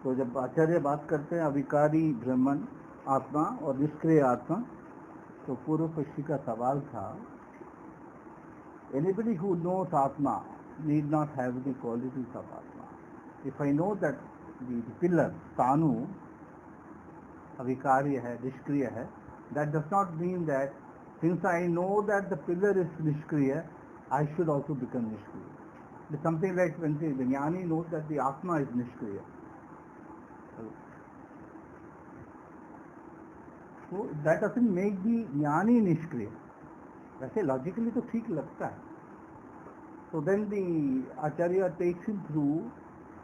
तो जब आचार्य बात करते हैं अविकारी ब्रह्मन आत्मा और निष्क्रिय आत्मा, तो पूर्व पक्षी का सवाल था, anybody who knows atma need not have the qualities of atma. If I know that the pillar tanu अविकार्य है, निष्क्रिय है, that does not mean that since I know that the pillar is nishkriya, I should also become nishkriya. It's something like when the jnani knows that the atma is nishkriya. So that doesn't make the jnani nishkriya. वैसे logically तो ठीक लगता है. So then the acharya takes him through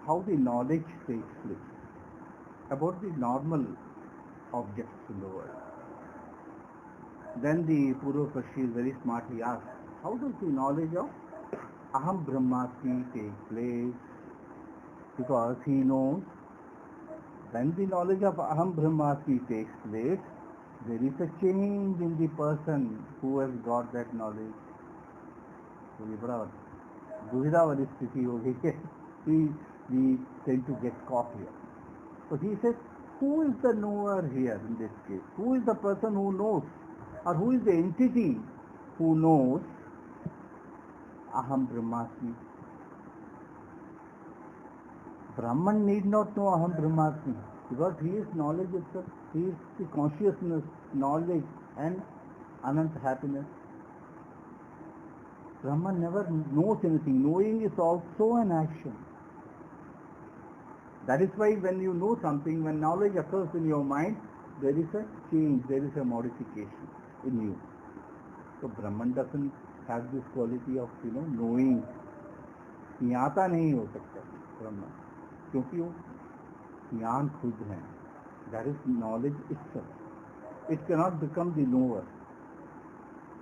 how the knowledge takes place about the normal objects in the world. Then the Purva-Pashi is very smartly asked, how does the knowledge of Aham Brahmasmi take place? Because he knows when the knowledge of Aham Brahmasmi takes place, there is a change in the person who has got that knowledge. तो ये बड़ा दुविधा वाली स्थिति हो गई है. We tend to get caught here. So he says, who is the knower here in this case? Who is the person who knows? Or who is the entity who knows Aham Brahmasmi? Brahman need not know Aham Brahmasmi because he is knowledge itself. He is the consciousness, knowledge and Anant happiness. Brahman never knows anything. Knowing is also an action. That is why when you know something, when knowledge occurs in your mind, there is a change, there is a modification in you. So Brahman doesn't have this quality of knowing. ज्ञाता नहीं हो सकता ब्रह्म, क्योंकि वो ज्ञान खुद है. That is knowledge itself. It cannot become the knower.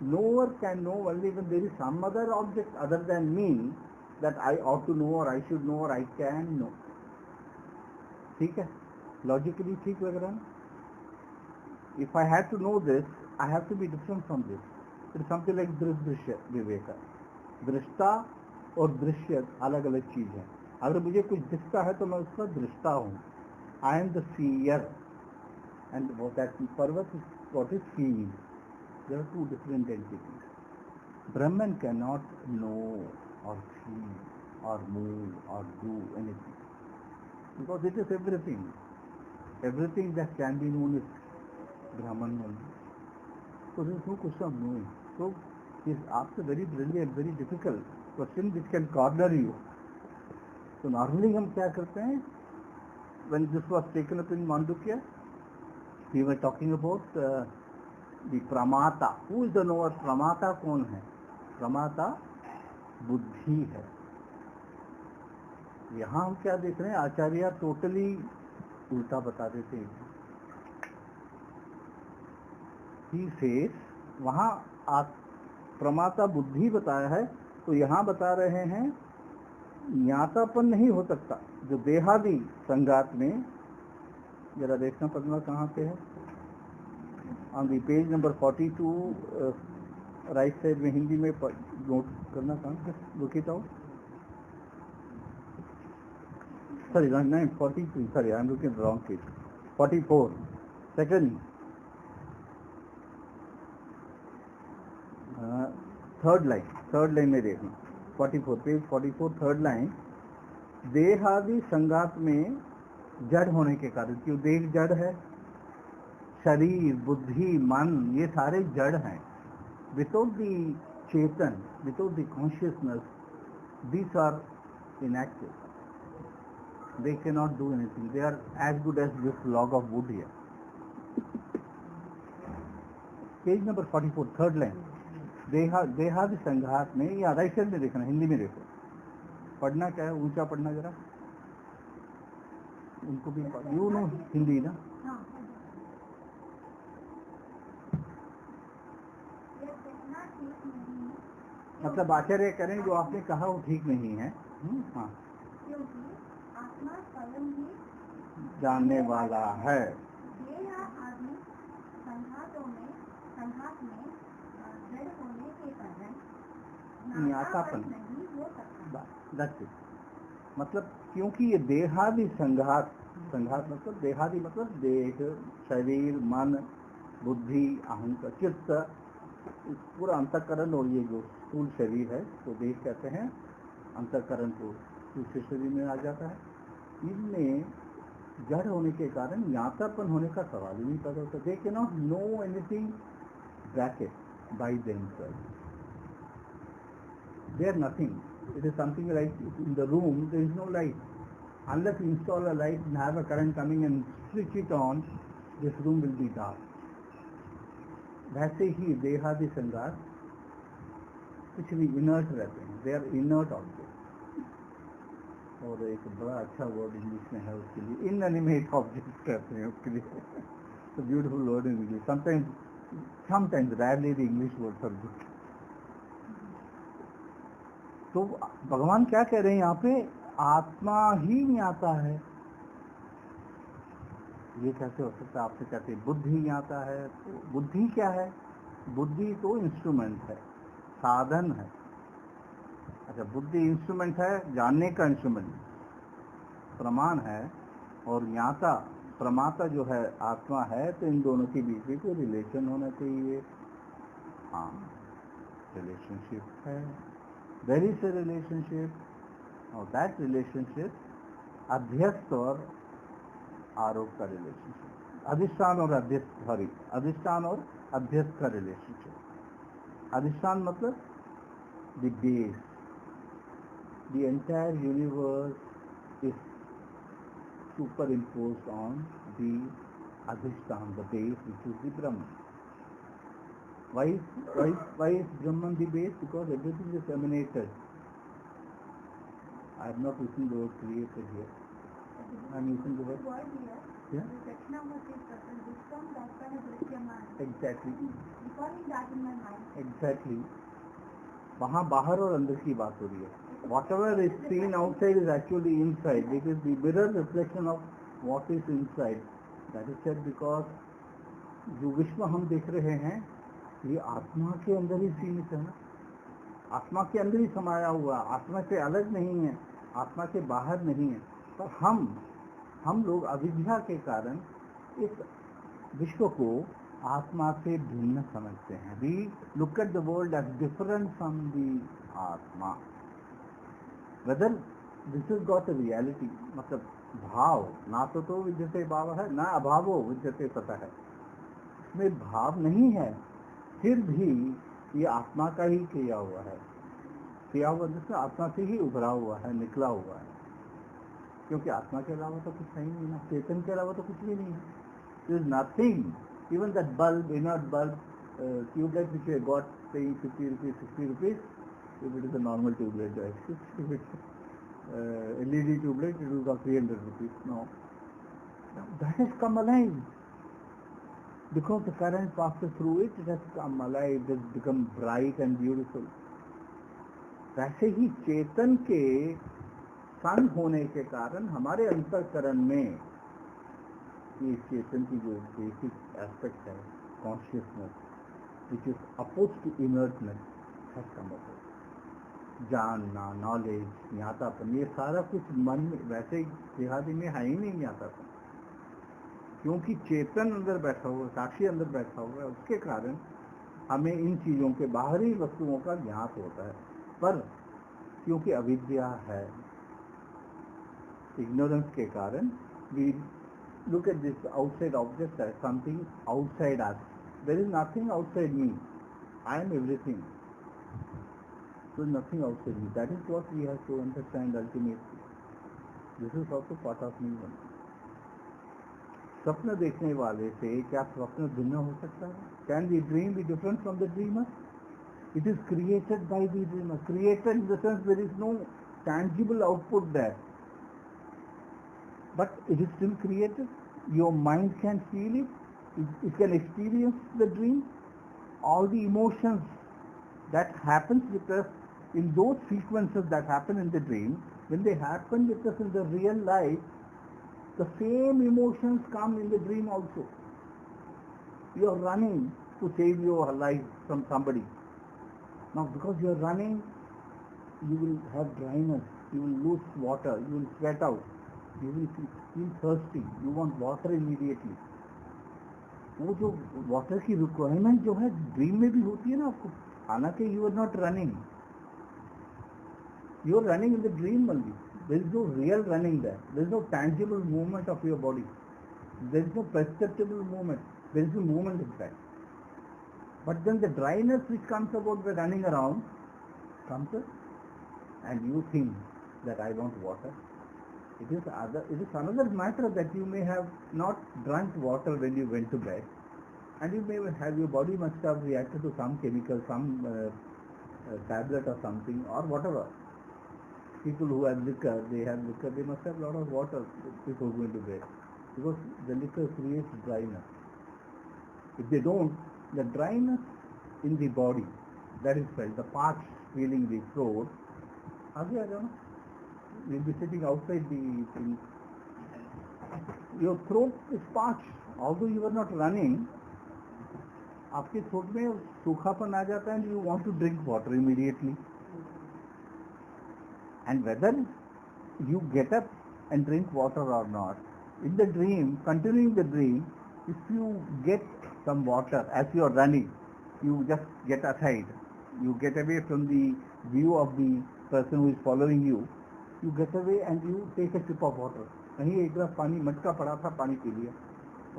Knower can know only when there is some other object other than me that I ought to know or I should know or I can know. ठीक है, logically ठीक लग रहा है. If I have to know this, I have to be different from this. It's something like दृश्य विवेका. दृष्टा और दृश्य अलग अलग चीज है. अगर मुझे कुछ दिखता है तो मैं उसका दृष्टा हूँ. I am the seer, and that पर्वत is what is seeing. There are two different entities. Brahman cannot know or see or move or do anything because it is everything. Everything that can be known is Brahman only. So there is no question of knowing. So he is asked a very brilliant, very difficult question which can corner you. So normally हम क्या करते हैं? When this was taken up in Mandukya, we were talking about the pramata. Who is the knower? Pramata कौन है? Pramata बुद्धि है. यहाँ हम क्या देख रहे हैं? आचार्य टोटली उल्टा बता देते हैं. He says, वहाँ प्रमाता बुद्धि बताया है, तो यहाँ बता रहे हैं ज्ञातापन नहीं हो सकता. जो देहादि संघात में, जरा देखना पड़ना कहाँ पे है, on the page number 42 right side में हिंदी में नोट करना कहाँ पे, look it out. Sorry, 43. Sorry, I am looking at the wrong page. 44. Second. Third line में देखना. 44, page 44, third line. देहादि संघात में जड़ होने के कारण, क्यों देह जड़ है, शरीर, बुद्धि, मन, ये सारे जड़ हैं. Without the Chetan, without the consciousness, these are inactive. They cannot do anything. They are as good as this log of wood here. Page number 44, third line. देहादि संघात में, या राइट साइड में देखना, हिंदी में देखो. पढ़ना क्या है, ऊंचा पढ़ना जरा. उनको भी यू नो हिंदी ना. मतलब आचार्य करें जो आपने कहा वो ठीक नहीं है. हाँ, आत्मा स्वयं ही जानने वाला है. ये आदमी संघात में जड़ होने के कारण ज्ञातापन नहीं हो सकता. मतलब क्योंकि ये देहादि संघात संघात मतलब देहादि मतलब देह, शरीर, मन, बुद्धि, अहंकार, चित्त, पूरा अंतःकरण और ये जो स्थूल शरीर है तो देह कहते हैं, अंतःकरण को दूसरे शरीर में आ जाता है। इनमें जड़ होने के कारण ज्ञातापन होने का सवाल ही नहीं पैदा होता। They can not know anything bracket by themselves, they are nothing. It is something like in the room there is no light. Unless you install a light and have a current coming and switch it on, this room will be dark. वैसे ही देहादि संघात कुछ भी inert रहते हैं, they are inert object. और एक बड़ा अच्छा वर्ड इंग्लिश में है उसके लिए, इनएनिमेट ऑब्जेक्ट कहते हैं उसके लिए. तो beautiful word in English. Sometimes rarely the English words are good. तो भगवान क्या कह रहे हैं यहाँ पे, आत्मा ही ज्ञाता है. ये कैसे हो सकता है? आपसे कहते हैं बुद्धि ज्ञाता है. तो बुद्धि क्या है? बुद्धि तो इंस्ट्रूमेंट है, साधन है. अच्छा, बुद्धि इंस्ट्रूमेंट है, जानने का इंस्ट्रूमेंट प्रमाण है, और ज्ञाता प्रमाता जो है आत्मा है. तो इन दोनों के बीच में कोई रिलेशन होना चाहिए. हाँ, रिलेशनशिप है. There is a relationship. और that relationship अध्यस्त और आरोप का रिलेशनशिप, अधिष्ठान और अध्यस्त, सॉरी, अधिष्ठान और अध्यस्त का रिलेशनशिप. अधिष्ठान मतलब the base. The entire universe is superimposed on the अधिष्ठान, the base, which is the Brahman. Why is Brahman the base? Because everything is emanated. I am not using the word created here. I am using the word. Yeah. Exactly. Exactly. वहाँ बाहर और अंदर की बात हो रही है. Whatever is seen outside is actually inside. It is the mirror reflection of what is inside. That is said because जो विश्व हम देख रहे हैं ये आत्मा के अंदर ही सीमित है ना. आत्मा के अंदर ही समाया हुआ, आत्मा से अलग नहीं है, आत्मा के बाहर नहीं है. पर हम लोग अविद्या के कारण इस विश्व को आत्मा से भिन्न समझते हैं. We look at the world as different from the atma. Whether this is got a reality, मतलब भाव ना तो विद्यते भाव है, ना अभावो विद्यते सतः है. इसमें भाव नहीं है, फिर भी ये आत्मा का ही किया हुआ है. किया हुआ जिसमें आत्मा से ही उभरा हुआ है, निकला हुआ है. क्योंकि आत्मा के अलावा तो कुछ है ही नहीं ना, चेतन के अलावा तो कुछ भी नहीं है. There is nothing. Even that bulb, inert bulb, tubelight which you got paying 50 rupees, 60 rupees, if it is a normal tubelight, if it's LED tubelight, it will cost 300 rupees. No. That has come alive. Because the current passes through it, it has come alive, it has become bright and beautiful. वैसे ही चेतन के संग होने के कारण हमारे अंतःकरण में ये चेतन की जो बेसिक एस्पेक्ट है, consciousness, which is oppose to inertness, has come up. जानना, नॉलेज, ज्ञातापन, ये सारा कुछ मन में, वैसे देहादि में है ही नहीं ज्ञातापन. क्योंकि चेतन अंदर बैठा हुआ, साक्षी अंदर बैठा हुआ है, उसके कारण हमें इन चीज़ों के बाहरी वस्तुओं का ज्ञात होता है. पर क्योंकि अविद्या है, इग्नोरेंस के कारण we look at this outside object as something outside us. There is nothing outside me. I am everything. There is nothing outside me. That is what we have to understand ultimately. This is also part of me. स्वप्न देखने वाले से क्या स्वप्न भिन्न हो सकता है? Can the dream be different from the dreamer? It is created by the dreamer. Created in the sense there is no tangible output there. But it is still created. Your mind can feel it. It can experience the dream. All the emotions that happens with us in those sequences that happen in the dream, when they happen with us in the real life, the same emotions come in the dream also. You are running to save your life from somebody. Now because you are running, you will have dryness, you will lose water, you will sweat out. You will feel thirsty. You want water immediately. वो जो water की requirement जो है dream में भी होती है ना आपको, हालांकि you are not running, you are running in the dream only. There is no real running there. There is no tangible movement of your body. There is no perceptible movement. There is no movement in fact. But then the dryness which comes about the running around comes and you think that I want water. It is another matter that you may have not drunk water when you went to bed, and you may have, your body must have reacted to some chemical, some tablet or something or whatever. People who have liquor, they must have a lot of water before going to bed, because the liquor creates dryness. If they don't, the dryness in the body that is felt, the parched feeling the throat, आगे आ जाओ ना, you'll be sitting outside the thing. Your throat is parched, although you are not running. आपके throat में सूखापन आ जाता है and you want to drink water immediately. And whether you get up and drink water or not, in the dream, continuing the dream, if you get some water as you are running, you just get aside. You get away from the view of the person who is following you. You get away and you take a sip of water. कहीं एक गिलास पानी मटका पड़ा था, पानी P लिया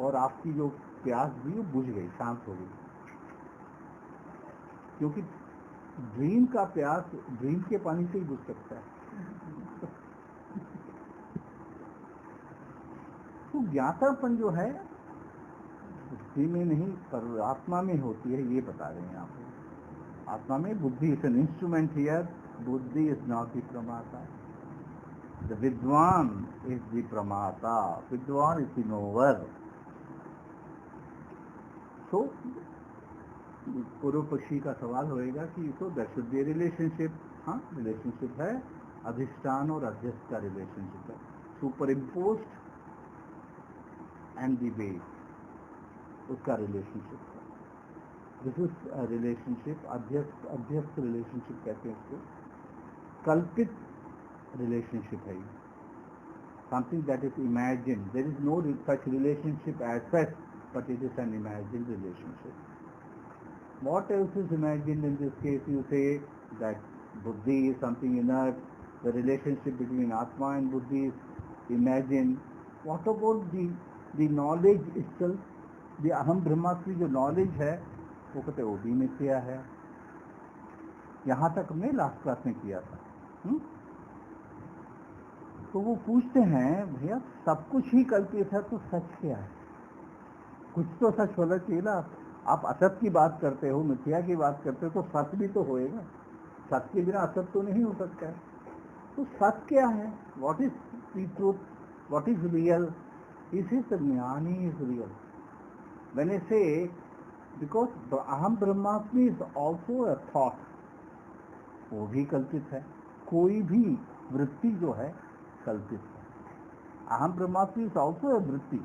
और आपकी जो प्यास थी वो बुझ गई, शांत हो गई. क्योंकि ड्रीम का प्यास ड्रीम के पानी से ही बुझ सकता है. तो ज्ञातापन जो है बुद्धि में नहीं पर आत्मा में होती है, ये बता रहे हैं आप. आत्मा में बुद्धि इज एन इंस्ट्रूमेंट हियर. बुद्धि इज नॉट द प्रमाता. द विद्वान इज द प्रमाता. विद्वान इज द नोवर. तो पूर्व पक्षी का सवाल होएगा कि तो दैट शुड बी रिलेशनशिप. हाँ, रिलेशनशिप है. अधिष्ठान और अध्यस्त का रिलेशनशिप है. Superimposed and the base, उसका रिलेशनशिप है. This is a relationship. अध्यस्त रिलेशनशिप कहते हैं इसको. कल्पित रिलेशनशिप है. Something that is imagine. There is no such relationship as such, but it is an imagine relationship. What else is imagined in this case? You say that buddhi is something inert. The relationship between Atma and buddhi is imagined. What about the knowledge itself? The aham brahmasmi जो knowledge है वो कहते वो भी मिथ्या है. यहाँ तक हमने लास्ट क्लास में किया था. तो वो पूछते हैं भैया सब कुछ ही कल्पित है तो सच क्या है? कुछ तो सच होना चाहिए ना. आप असत की बात करते हो, मिथ्या की बात करते हो, तो सत्य भी तो होएगा. सत्य के बिना असत तो नहीं हो सकता है. तो सत्य क्या है? What is the truth? What is real? इस ज्ञानी इज रियल. व्हेन आई से बिकॉज अहम ब्रह्मास्मि इज ऑल्सो अ थॉट, वो भी कल्पित है. कोई भी वृत्ति जो है कल्पित है. अहम ब्रह्मास्मि इज ऑल्सो अ वृत्ति,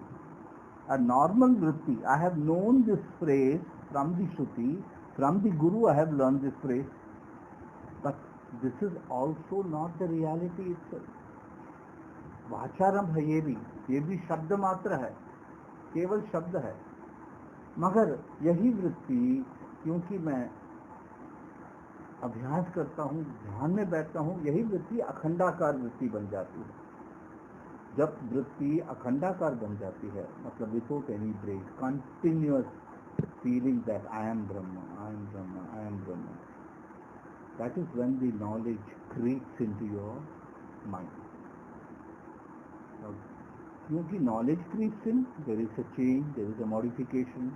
a normal vritti. I have known this phrase from the Shruti, from the Guru I have learned this phrase, but this is also not the reality itself. वाचारंभ है ये भी शब्द मात्र है, केवल शब्द है. मगर यही वृत्ति क्योंकि मैं अभ्यास करता हूँ, ध्यान में बैठता हूँ, यही वृत्ति अखंडाकार वृत्ति बन जाती है. जब वृत्ति अखंडाकार बन जाती है, मतलब without any break, continuous feeling that I am Brahman, I am Brahman, I am Brahman, that is when the knowledge creeps into your mind. क्योंकि knowledge creeps in, there is a change, there is a modification.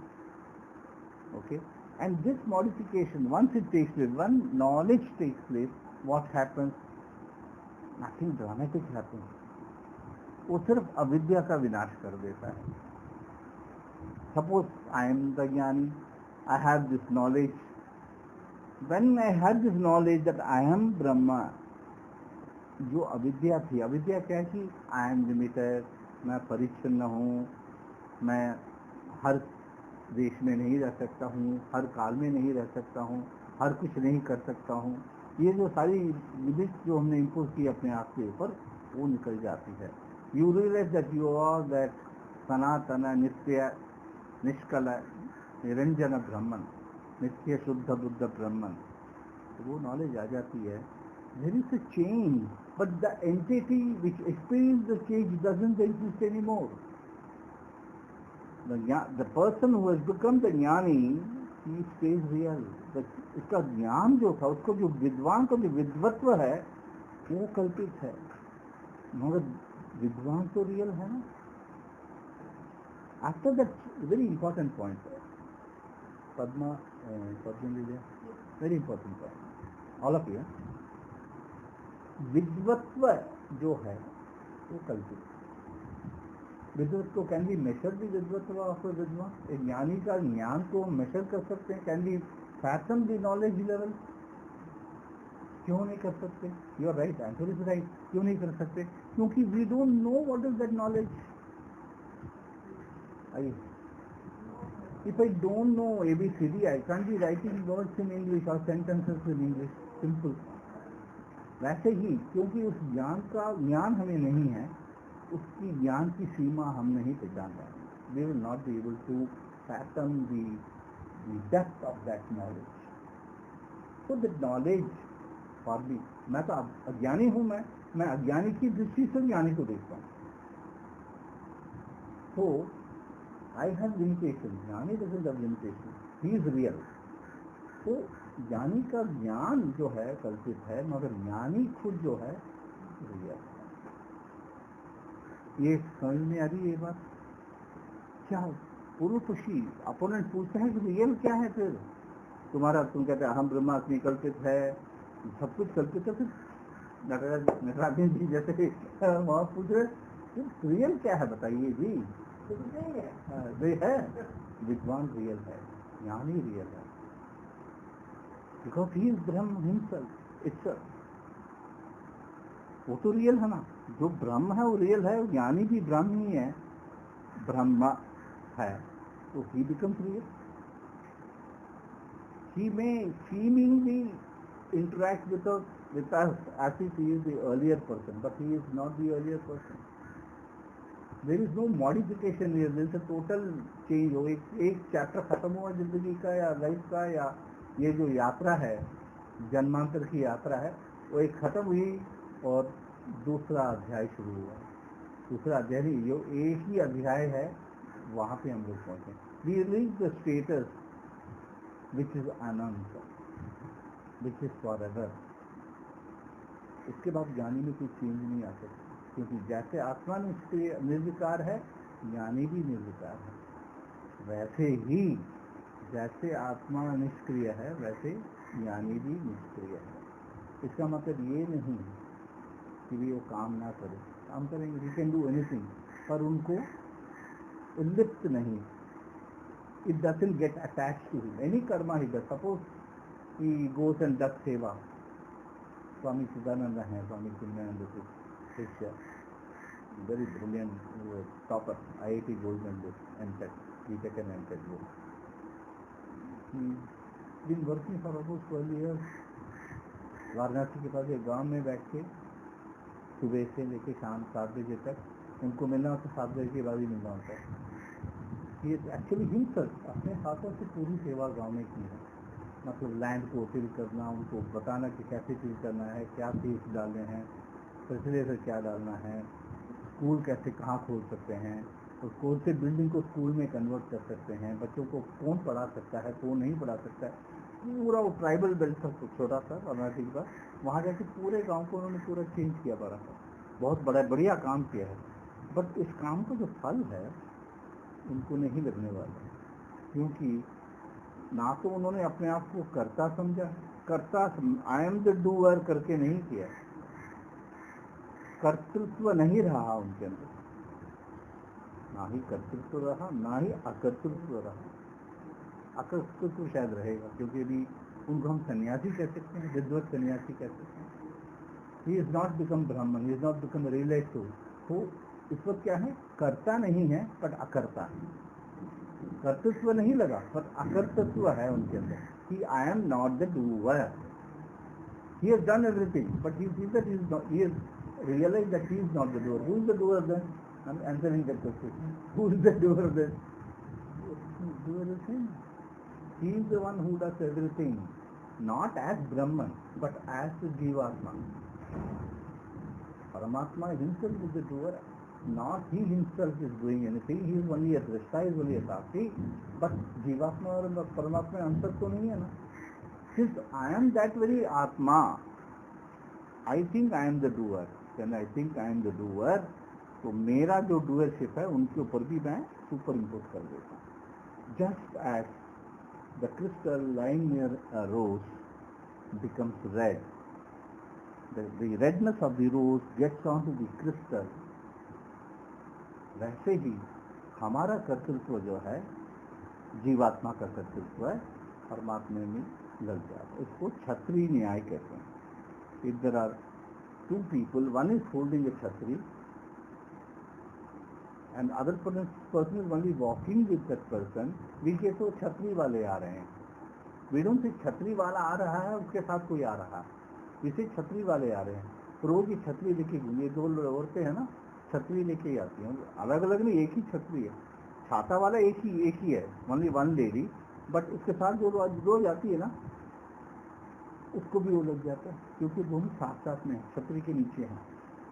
Okay, and this modification once it takes place, one knowledge takes place, what happens? Nothing dramatic happens. वो सिर्फ अविद्या का विनाश कर देता है. Suppose I am the ज्ञानी, I have this knowledge. When I have this knowledge that I M Brahma, जो अविद्या थी, अविद्या क्या थी? आई एम लिमिटेड, मैं परिच्छिन्न हूँ, मैं हर देश में नहीं रह सकता हूँ, हर काल में नहीं रह सकता हूँ, हर कुछ नहीं कर सकता हूँ. ये जो सारी लिमिट जो हमने इम्पोज की अपने आप के ऊपर, वो निकल जाती है. You realize that you are that Sanatana, Nitya, Nishkala, Niranjana Brahman, Nitya Shuddha Buddha Brahman. तो वो नॉलेज आ जाती है. There is a change, but the entity which experiences the change doesn't exist anymore. The person who has become the jnani, he stays real. इसका ज्ञान जो था, उसको जो विद्वान का जो विद्वत्व है, वो कल्पित है, मगर विद्वान तो रियल है ना. After that, very important point, Padma, very important point, all of you. Vidvatva जो है वो कल्पित. Vidvatva can be measure the vidvatva of vidvan. एक ज्ञानी का ज्ञान को मेजर कर सकते हैं. Can be fathom the knowledge level. क्यों नहीं कर सकते? You are right, answer is right. क्यों नहीं कर सकते? क्योंकि we don't know what is that knowledge. If I don't know ABCD, I can't be writing words in English or sentences in English. Simple. वैसे ही क्योंकि उस ज्ञान हमें नहीं है, उसकी ज्ञान की सीमा हम नहीं पहचान पाएंगे. We will not be able to fathom the depth of that knowledge. So the knowledge for me, मैं तो अज्ञानी हूँ, मैं अज्ञानी की दृष्टि से ज्ञानी को देखता हूँ. So I have limitation. ज्ञानी doesn't have limitation. He is real. तो ज्ञानी का ज्ञान जो है कल्पित है, मगर ज्ञानी खुद जो है रियल. ये समझ में आ रही है ये बात? क्या पूर्व पक्षी अपोनेंट पूछते हैं कि रियल क्या है? फिर तुम कहते हैं अहम ब्रह्मास्मि कल्पित है, सब कुछ कल्पित है. फिर नटराजन जी जैसे वहाँ पूछ रहे रियल क्या है, बताइए जी. वे है विद्वान रियल है, ज्ञानी रियल है. Because he is Brahma himself, itself. वो तो रियल है ना. जो ब्रह्म है वो रियल है. ज्ञानी भी ब्रह्म ही है, ब्रह्मा है, तो he becomes real. He may seemingly interact with us as if he is the earlier person, but he is not the earlier person. There is no modification here. There is a total change. वो एक chapter खत्म हुआ जिंदगी का या life का, या ये जो यात्रा है जन्मांतर की यात्रा है, वो एक खत्म हुई और दूसरा अध्याय शुरू हुआ. दूसरा अध्याय नहीं, जो एक ही अध्याय है, वहाँ पे हम लोग पहुँचे. We reach the status which is अनंत, विच इज फॉर एवर. इसके बाद ज्ञानी में कोई चेंज नहीं आ सकता, क्योंकि जैसे आत्मा निर्विकार है, ज्ञानी भी निर्विकार है. वैसे ही जैसे आत्मा निष्क्रिय है, वैसे ज्ञानी भी निष्क्रिय है. इसका मतलब ये नहीं कि वो काम ना करे, काम करेंगे. ही कैन डू एनीथिंग, पर उनको उल्लिप्त नहीं. It doesn't get attached to him. Any karma he does. Suppose he goes and does seva. Swami Chidananda हैं, स्वामी चिन्मयानंद शिष्य, very brilliant topper, IIT gold medalist, MTech, BTech and MTech. been working for about 12 years. Varanasi के पास एक गांव में बैठ के सुबह से लेके शाम 7 बजे तक उनको मिलना होता है. 7 बजे के बाद ही मिलना होता है. ये एक्चुअली हिमसर्फ अपने हाथों से पूरी सेवा गांव में की है. मतलब लैंड को टिल करना, उनको बताना कि कैसे टिल करना है, क्या सीड्स डालने हैं, फर्टिलाइजर क्या डालना है, स्कूल कैसे कहाँ खोल सकते हैं, और कौन से बिल्डिंग को स्कूल में कन्वर्ट कर सकते हैं, बच्चों को कौन पढ़ा सकता है, कौन नहीं पढ़ा सकता है. पूरा वो ट्राइबल बेल्ट था छोटा सा वाराणसी के पास. वहाँ जाके पूरे गांव को उन्होंने पूरा चेंज किया. बड़ा बहुत बढ़िया काम किया है. बट इस काम का जो फल है उनको नहीं लगने वाला, क्योंकि ना तो उन्होंने अपने आप को कर्ता समझा. कर्ता आई एम द डूअर करके नहीं किया. कर्तृत्व नहीं रहा उनके अंदर. ना ही कर्तृत्व रहा, ना ही अकर्तृत्व रहा. अकर्तृत्व शायद रहेगा, क्योंकि यदि उनको हम सन्यासी कह सकते हैं, विद्वत सन्यासी कह सकते हैं. ही is not become Brahman, he is not become realize soul. तो इस वक्त क्या है, कर्ता नहीं है बट अकर्ता है. कर्तृत्व नहीं लगा पर अकर्तृत्व है उनके अंदर. कि आई am not the doer. He has done everything, but he feels that he is realize that he is not the doer. Who is the doer then? I'm answering that question. Who is the doer then? Doer is him. He is the one who does everything, not as Brahman, but as the Jivatma. Paramatma himself is the doer. Not he himself is doing anything. He is only a drashta, is only a sakshi. But Jivatma और Paramatma में अंतर तो नहीं है ना. Since I am that very Atma, I think I am the doer. When I think I am the doer, तो मेरा जो doership है उनके ऊपर भी मैं सुपर इम्पोज कर देता हूँ. Just as the crystal lying near a rose becomes red, the redness of the rose gets onto the crystal. वैसे ही हमारा कर्तृत्व जो है जीवात्मा का कर्तृत्व है परमात्मा में लग जाता है. इसको छत्री न्याय कहते हैं. If there are two people, one is holding a chhatri and other person is only walking with that person, we say तो छतरी वाले आ रहे हैं. We don't say छतरी वाला आ रहा है उसके साथ कोई आ रहा है. We say छतरी वाले आ रहे हैं. रोज की छतरी लेके घूमिए. दो औरतें हैं ना, छतरी लेके ही आती हैं. अलग अलग नहीं, एक ही छतरी है. छाता वाला एक ही है, ओनली वन लेडी. बट उसके साथ जो रोज आती है ना, उसको भी वो लग जाता है क्योंकि दोनों साथ साथ में छतरी के नीचे हैं.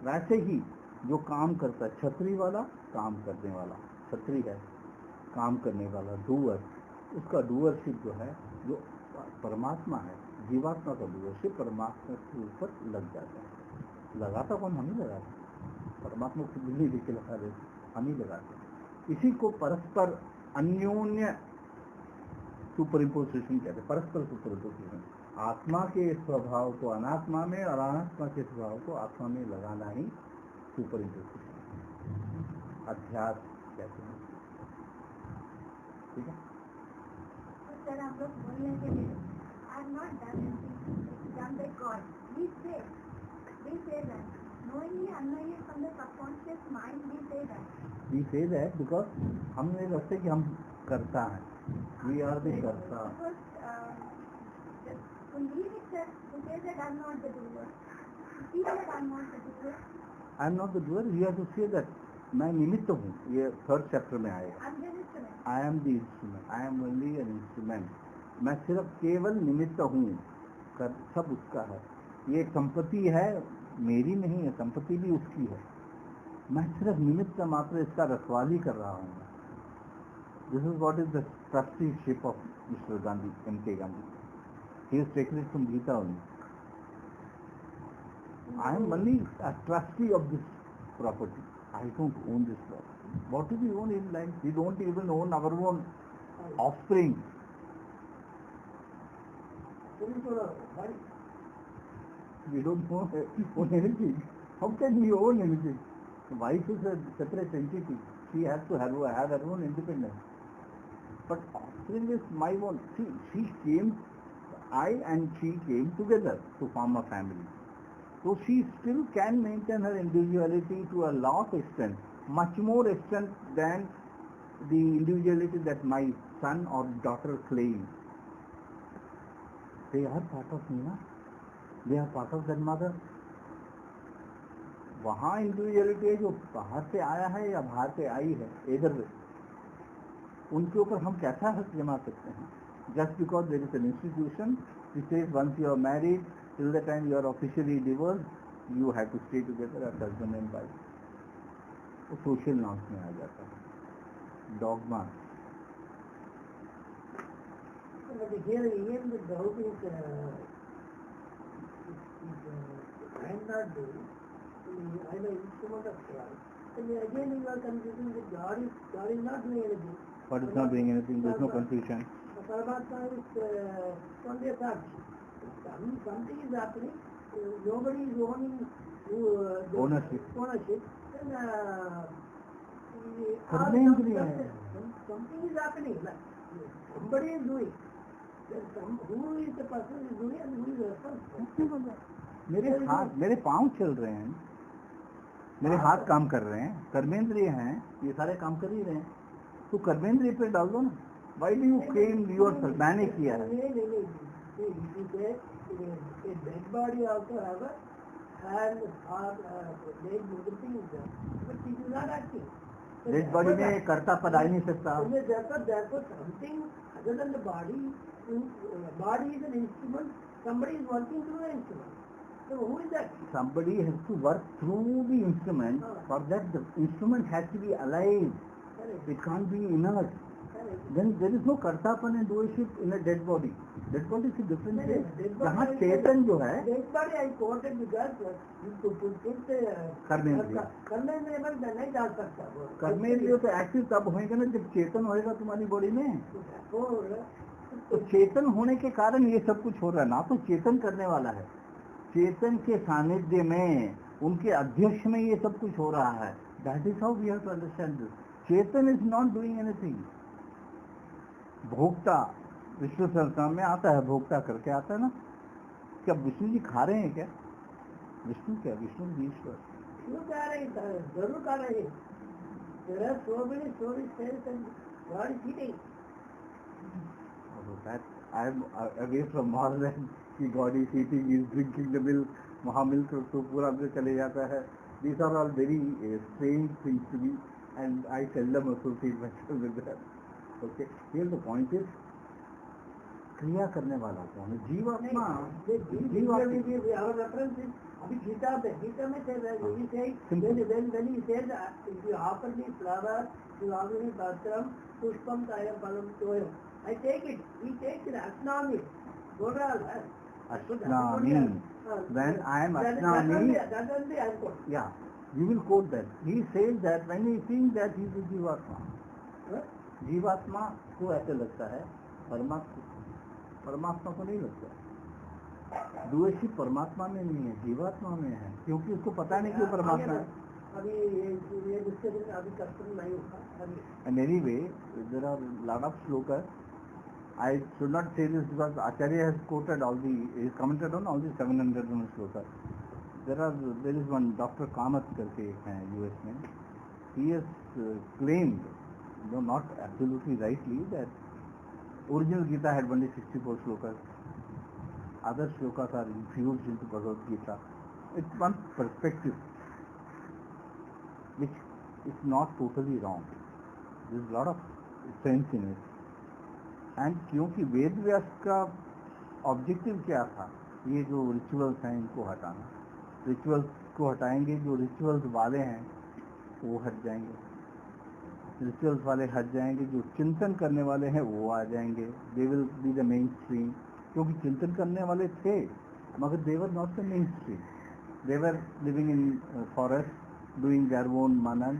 वैसे ही जो काम करता है छतरी वाला, काम करने वाला छतरी है, काम करने वाला डूअर, उसका डूअरशिप जो है जो परमात्मा है, जीवात्मा का डूअरशिप परमात्मा के ऊपर लग जाता है. लगाता कौन? हम ही लगाते. परमात्मा को बिल्ली लेके लगा देते, हम ही लगाते. इसी को परस्पर अन्योन्य सुपर इम्पोजिशन कहते हैं. परस्पर सुपर इम्पोजिशन. आत्मा के स्वभाव को अनात्मा में और अनात्मा के स्वभाव को आत्मा में लगाना ही सुपर इम्पोजिशन, अध्यास कहते हैं. ठीक है. सर आप लोग बोलने के लिए I am not done by God. We say that knowingly unknowingly from the subconscious mind we say that because हमने लगता है कि हम करता है. We are the करता. To leave itself, to say that I am not the doer, to see that I am not the doer. I am not the doer. You have to say that मैं निमित्त हूँ. ये third chapter में आएगा. I am the instrument. I am only an instrument. मैं सिर्फ केवल निमित्त हूँ. सब उसका है. ये संपत्ति है, मेरी नहीं है. संपत्ति भी उसकी है. मैं सिर्फ निमित्त मात्र इसका रखवाली कर रहा हूँ. This is what is the trusteeship of Mr. Gandhi, M.K. Gandhi. He has taken it from Gita only. I am only a trustee of this property. I don't own this property. What do we own in life? We don't even own our own offspring. We don't own anything. How can we own anything? The wife is a separate entity. She has to have her own independence. But offspring is my own. She came. I and she came together to form a family. So she still can maintain her individuality to a lot of extent, much more extent than the individuality that my son or daughter claim. They are part of me, na? They are part of their mother. वहाँ individuality है जो बाहर से आया है या बाहर से आई है, इधर उनके ऊपर हम कैसा हक जमा सकते हैं? Just because there is an institution which says once you are married, till the time you are officially divorced, you have to stay together as husband and wife. वो सोशल नॉर्म्स में आ जाता है. Dogma. Here the doubt is I am not doing. I am an instrument of God. And again you are confusing that God is not doing anything. God is not doing anything. There is no confusion. Paramatma is only a fact. Something is happening. Nobody is owning ownership. Then something is happening. Somebody is doing. Who is the person is doing and who is the person? मेरे पाँव चल रहे हैं, मेरे हाथ काम कर रहे हैं, कर्मेंद्रिय हैं, ये सारे काम कर ही रहे हैं. तो कर्मेंद्रिय पे डाल दो ना. Why do you claim yourself? मैंने किया है. A dead body also have a and there is everything is there, but he is not acting. So dead body में कर्ता पद आ ही नहीं सकता. so therefore something other than the body, body is an instrument, somebody is working through the instrument. So who is that? Somebody has to work through the instrument. For that the instrument has to be alive. Correct. It can't be inert. Correct. Then there is no कर्तापन and doership in a dead body. Dead body is a different नहीं, case. dead body जहाँ is- चेतन जो है Dead body I quoted because you put कर्मेंद्रिय. कर्मेंद्रिय में नहीं डाल सकता वो. कर्मेंद्रिय तो एक्टिव तब होएगा ना जब चेतन होएगा तुम्हारी बॉडी में. वो तो चेतन होने के कारण ये सब कुछ हो रहा है ना. तो चेतन करने वाला है. चेतन के सानिध्य में उनके अध्यक्ष में ये सब कुछ हो रहा है. That is how we have to understand this. Chetan is not doing anything. भोक्ता विष्णु सहस्त्रनाम में आता है, भोक्ता करके आता है ना. क्या विष्णु जी खा रहे हैं क्या? विष्णु क्या? विष्णु जी ईश्वर. क्यों कह रहे हैं? जरूर कह रहे हैं. There are so many stories and God is eating. That I am away from all that. कि God is eating, he is drinking the milk. वहाँ मिल्क तो पूरा अंदर चले जाता है. These are all very strange things to me, and I seldom associate myself with that. Okay. Here the point is, क्रिया करने वाला कौन है? जीवात्मा. Our reference is अभी गीता में he says when he says if you offer me flower, you offer me patram, pushpam tayam palam toyam. I take it. He takes it. Asnami. Asnami. When I am Asnami, That only I quote. yeah, you will quote that. He says that when he thinks that he is a जीवात्मा. Huh? जीवात्मा को ऐसे लगता है, परमात्मा को नहीं लगता. द्वेषी परमात्मा में नहीं है, जीवात्मा में है, क्योंकि उसको पता नहीं कि वो परमात्मा है. अभी ये डिस्कशन अभी कस्टम नहीं होगा. And anyway, there are lot of shlokas. I should not say this because Acharya has quoted all the, he has commented on all the 700 shlokas. There is one Dr. Kamath करके एक है US में. He has claimed, though not absolutely rightly, that original Gita had only 64 shlokas. Other shlokas are infused into Bhagavad Gita. It's one perspective which is not totally wrong. There is a lot of sense in it. And क्योंकि वेद व्यास का objective क्या था? ये जो rituals हैं इनको हटाना. Rituals को हटाएंगे, जो रिचुअल्स वाले हैं वो हट जाएंगे. रिचुअल्स वाले हट जाएंगे, जो चिंतन करने वाले हैं वो आ जाएंगे. They will be the mainstream. क्योंकि चिंतन करने वाले थे मगर they were not the mainstream. They were living in forest doing their own manan.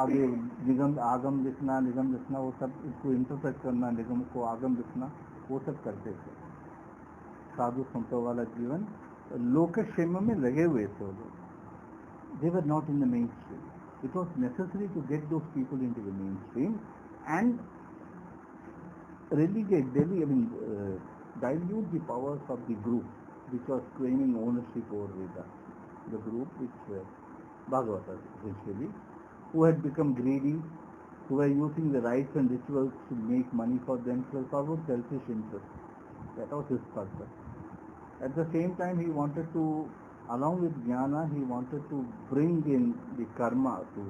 आगे निगम आगम लिखना, निगम लिखना, वो सब इसको इंटरप्रेट करना, निगम को आगम लिखना, वो सब करते थे. साधु संतों वाला जीवन लोकक्षेम में लगे हुए थे वो लोग. They were not in the mainstream. It was necessary to get those people in to the mainstream and relegate, dilute the powers of the group which was claiming ownership over Vedas. The group which Bhagavatas essentially, who had become greedy, who were using the rites and rituals to make money for themselves or for selfish interests. That was his purpose. At the same time, he wanted to, along with jnana, he wanted to bring in the karma to.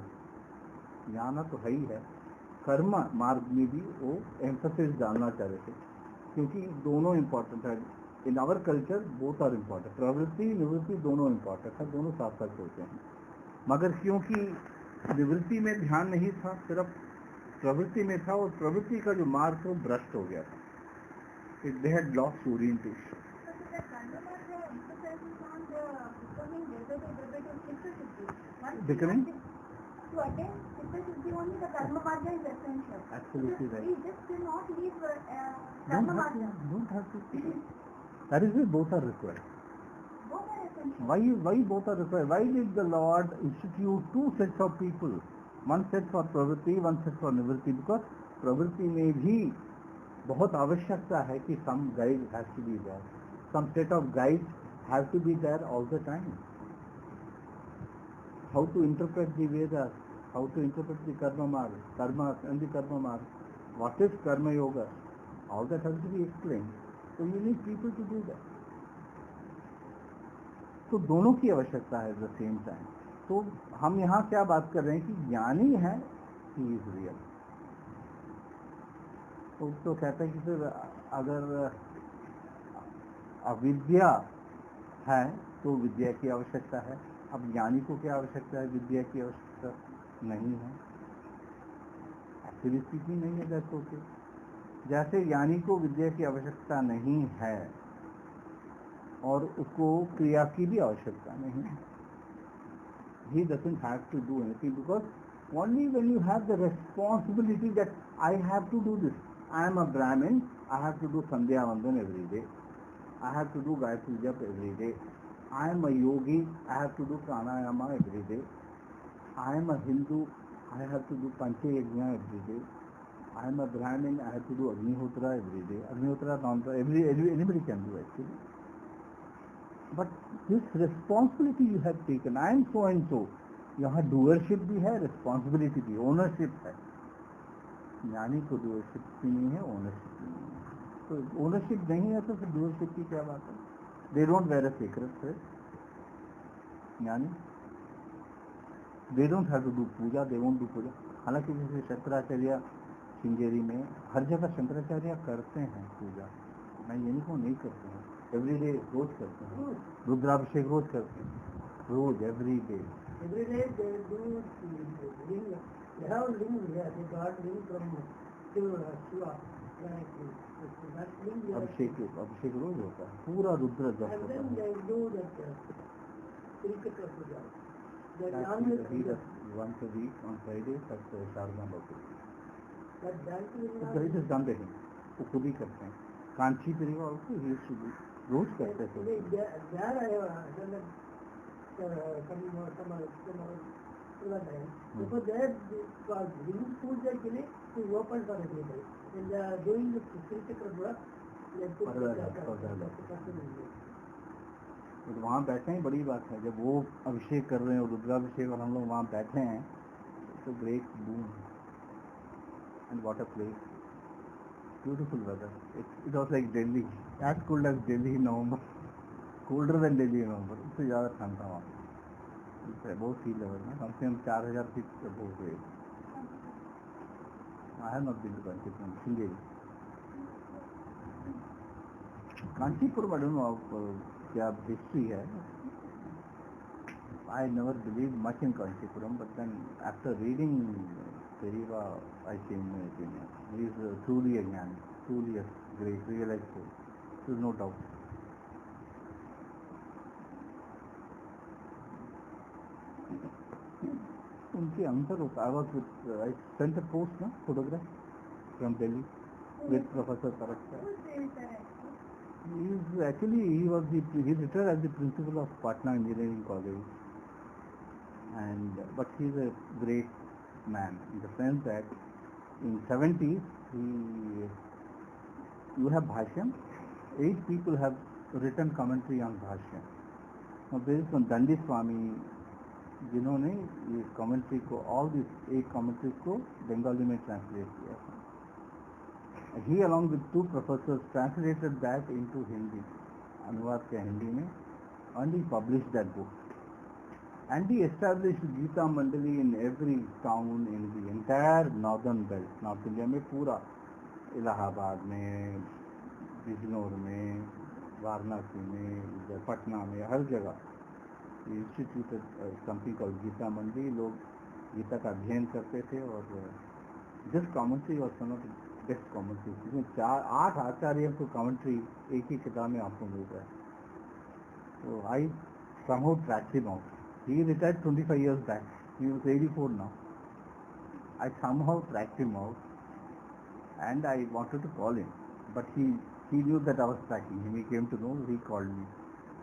Jnana तो है ही है, कर्म मार्ग में भी वो emphasis डालना चाह रहे थे, क्योंकि दोनों इम्पोर्टेंट है. In our culture both are important. प्रवृत्ति निवृत्ति दोनों इम्पोर्टेंट है, दोनों साथ साथ होते हैं. मगर क्योंकि निवृत्ति में ध्यान नहीं था, सिर्फ प्रवृत्ति में था, और प्रवृत्ति का जो मार्ग था वो भ्रष्ट हो गया था. They had lost orientation. Becoming? To attain Siddha only the karma marga is essential. Absolutely right. We just cannot leave karma marga. Don't have to. That is why both are required. Both are essential. Why both are required? Why did the Lord institute two sets of people? One set for pravritti, one set for nivritti. Because pravritti में भी बहुत आवश्यकता है कि some guide has to be there. Some set of guides have to be there all the time. How to interpret the Vedas, how to interpret the karma marg, karma and the karma marg. What is karma yoga? All that has to be explained. So you need people to do that. तो दोनों की आवश्यकता है eight the same time. तो हम यहाँ क्या बात कर रहे हैं कि ज्ञानी है, ही इज रियल। तो कहते हैं कि फिर अगर अविद्या है तो विद्या की आवश्यकता है। अब ज्ञानी को क्या आवश्यकता है? विद्या की आवश्यकता नहीं है, एक्चुअली स्पीकिंग नहीं है। That's okay. जैसे ज्ञानी को विद्या की आवश्यकता नहीं है और उसको क्रिया की भी आवश्यकता नहीं है। He doesn't have to do anything because only when you have the responsibility that I have to do this. I am a Brahmin, I have to do Sandhya Vandan every day. I have to do Gayatri Jap every day. I am a yogi, I have to do pranayama every day. I am a Hindu, I have to do Pancha Yajna every day. I am a Brahmin, I have to do Agnihotra every day. Agnihotra, anybody can do actually. But this responsibility you have taken, I am so and so. यहाँ doership भी है, responsibility भी, ownership है। ज्ञानी को doership भी नहीं है, ओनरशिप भी नहीं है। तो ओनरशिप नहीं है तो फिर डूअरशिप की क्या बात है? They don't wear a secret dress. Jnani they don't have to do puja, they won't do puja. हालांकि जैसे शंकराचार्य श्रृंगेरी में हर जगह शंकराचार्य करते हैं पूजा, मैं ये नहीं कहूँ नहीं करते हैं, एवरी डे रोज करते हैं, रुद्राभिषेक रोज करते हैं, रोज every day. Every day they do ring. They have ring here. They got ring from Shiva. That ring they have. अभिषेक रोज होता है, पूरा रुद्र जप And होता then है। they do that Tirukata Puja. That Jnana He Puja. does once a week on Fridays at Sharda Bhaku. That Jnana So it is done by him. वो खुद ही करते हैं। कांची परिवार also he used to do, रोज करते थे। There I have done that. Some time. Because there was ring puja actually is open for everybody. And they are doing the Tirukata Puja. They put तो वहाँ बैठे हैं, बड़ी बात है। जब वो अभिषेक कर रहे हैं, रुद्राभिषेक, और हम लोग वहाँ बैठे हैं, तो great boom and what a place, beautiful weather. It was like Delhi, as cold as Delhi in November, colder than Delhi in November. उससे ज़्यादा ठंड था वहाँ, बहुत सी लेवल में, कम से कम 4000 फीट हो गए। I have not been to Kanchipuram, Sringeri. Kanchipuram, I don't know क्या हिस्ट्री है। I never believed much in Kanchipuram, but then after reading Periva, I changed my opinion. He is truly a jnani, truly a great, realized soul. There is no doubt. उनके अंतर होता है। I sent a post, no, photograph from Delhi with Professor Tarakta. He retired as the principal of Patna Engineering College. But he is a great man in the sense that in 70s you have Bhashyam, 8 people have written commentary on Bhashyam. Now there is one Dandi Swami, जिन्होंने ये commentary को, all these 8 commentaries को बंगाली में translate किया था। He along with 2 professors translated that into Hindi, अनुवाद किया हिंदी में, and he published that book. And he established Gita Mandali in every town in the entire northern belt, North India में पूरा, इलाहाबाद में, बिजनौर में, वाराणसी में, पटना में, हर जगह he instituted something called Gita Mandali। लोग गीता का अध्ययन करते थे, और this commentary was one of the best commentaries। इसमें 8 आचार्यों को commentary एक ही किताब में आपको मिल रहा है। So I somehow tracked him out. He retired 25 years back. He was 84 now. I somehow tracked him out, and I wanted to call him, but he knew that I was tracking him. He came to know, he called me.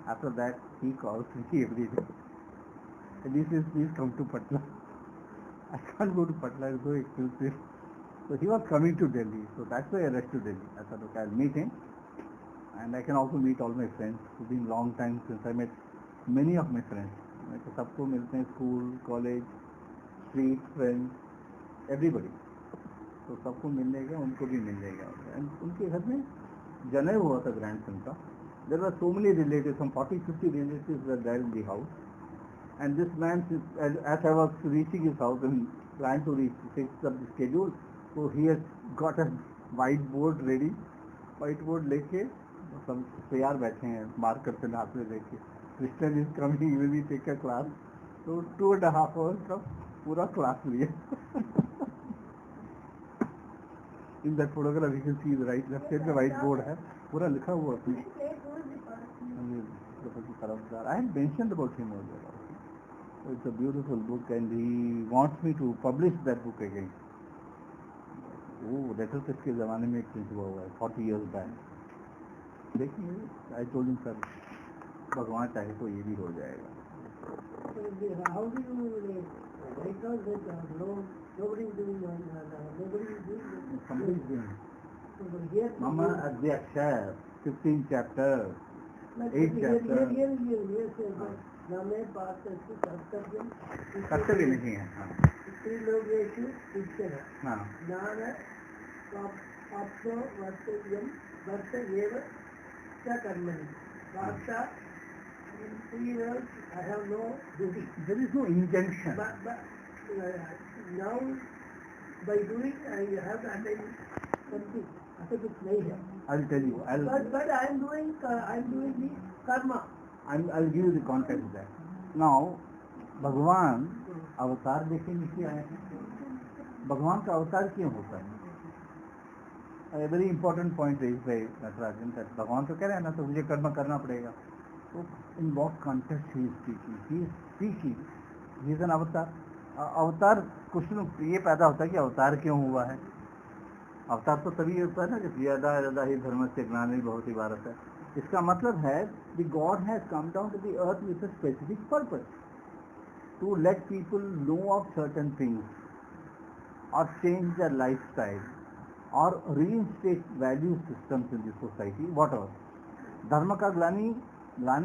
After that, he calls me every day. And he says, please come to Patna. I can't go to Patna, it's so expensive. So he was coming to Delhi. So that's why I rushed to Delhi. I thought, okay, I'll meet him. And I can also meet all my friends. It's been a long time since I met many of my friends. तो सबको मिलते हैं, school, college, street friend, everybody. तो सबको मिलने गया, उनको भी मिलने गया। एंड उनके घर में जनेऊ हुआ था ग्रैंडसन का, There were so many relatives, some 40-50 relatives were there in the house. And this man, as I was reaching his house and trying to fix up the schedule, so he has got a whiteboard ready. Whiteboard लेके सब तैयार बैठे हैं, marker से हाथ में लेके. Krishnan is coming, will we take a class? So 2.5 hours का पूरा क्लास लिया. In that photograph you can see the right left side में whiteboard है, पूरा लिखा हुआ है. I had mentioned about him earlier. It's a beautiful book and he wants me to publish that book again. Oh, letter के ज़माने में print हुआ हुआ है 40 years back. देखिए, I told him sir, भगवान चाहे तो ये भी हो जाएगा. How do you right now that nobody is doing Somebody is doing. Here, Mama Adhyaksha, 15 chapters, 8 chapters. नामे पाठ कर्तव्य कर्तव्य नहीं है. हाँ. त्रिलोकेषु उच्यते. हाँ. ज्ञान प्राप्तो वर्तव्यं वर्त एव च कर्मणि. वार्ता in 3 words I have no duty. There is no injunction. But now by doing I have to attain something. I think it's nature. I'll tell you. But I am doing the karma. I'll give you the context there. Now, भगवान अवतार देखेंगे क्यों आए हैं? भगवान का अवतार क्यों होता है? A very important point raised by Natarajan that भगवान तो कह रहे हैं ना, तो मुझे कर्म करना पड़ेगा. तो in what context he is speaking? He is speaking. He is an avatar. अवतार क्वेश्चन ये पैदा होता है कि अवतार क्यों हुआ है? अवतार तो तभी होता है ना जब यदा यदा ही धर्म से ग्लानिर्भवति बहुत भारत है. इसका मतलब है the God has come down to the earth with a specific purpose to let people know of certain things or change their lifestyle or reinstate value systems in the society, whatever. Dharma का ग्लानि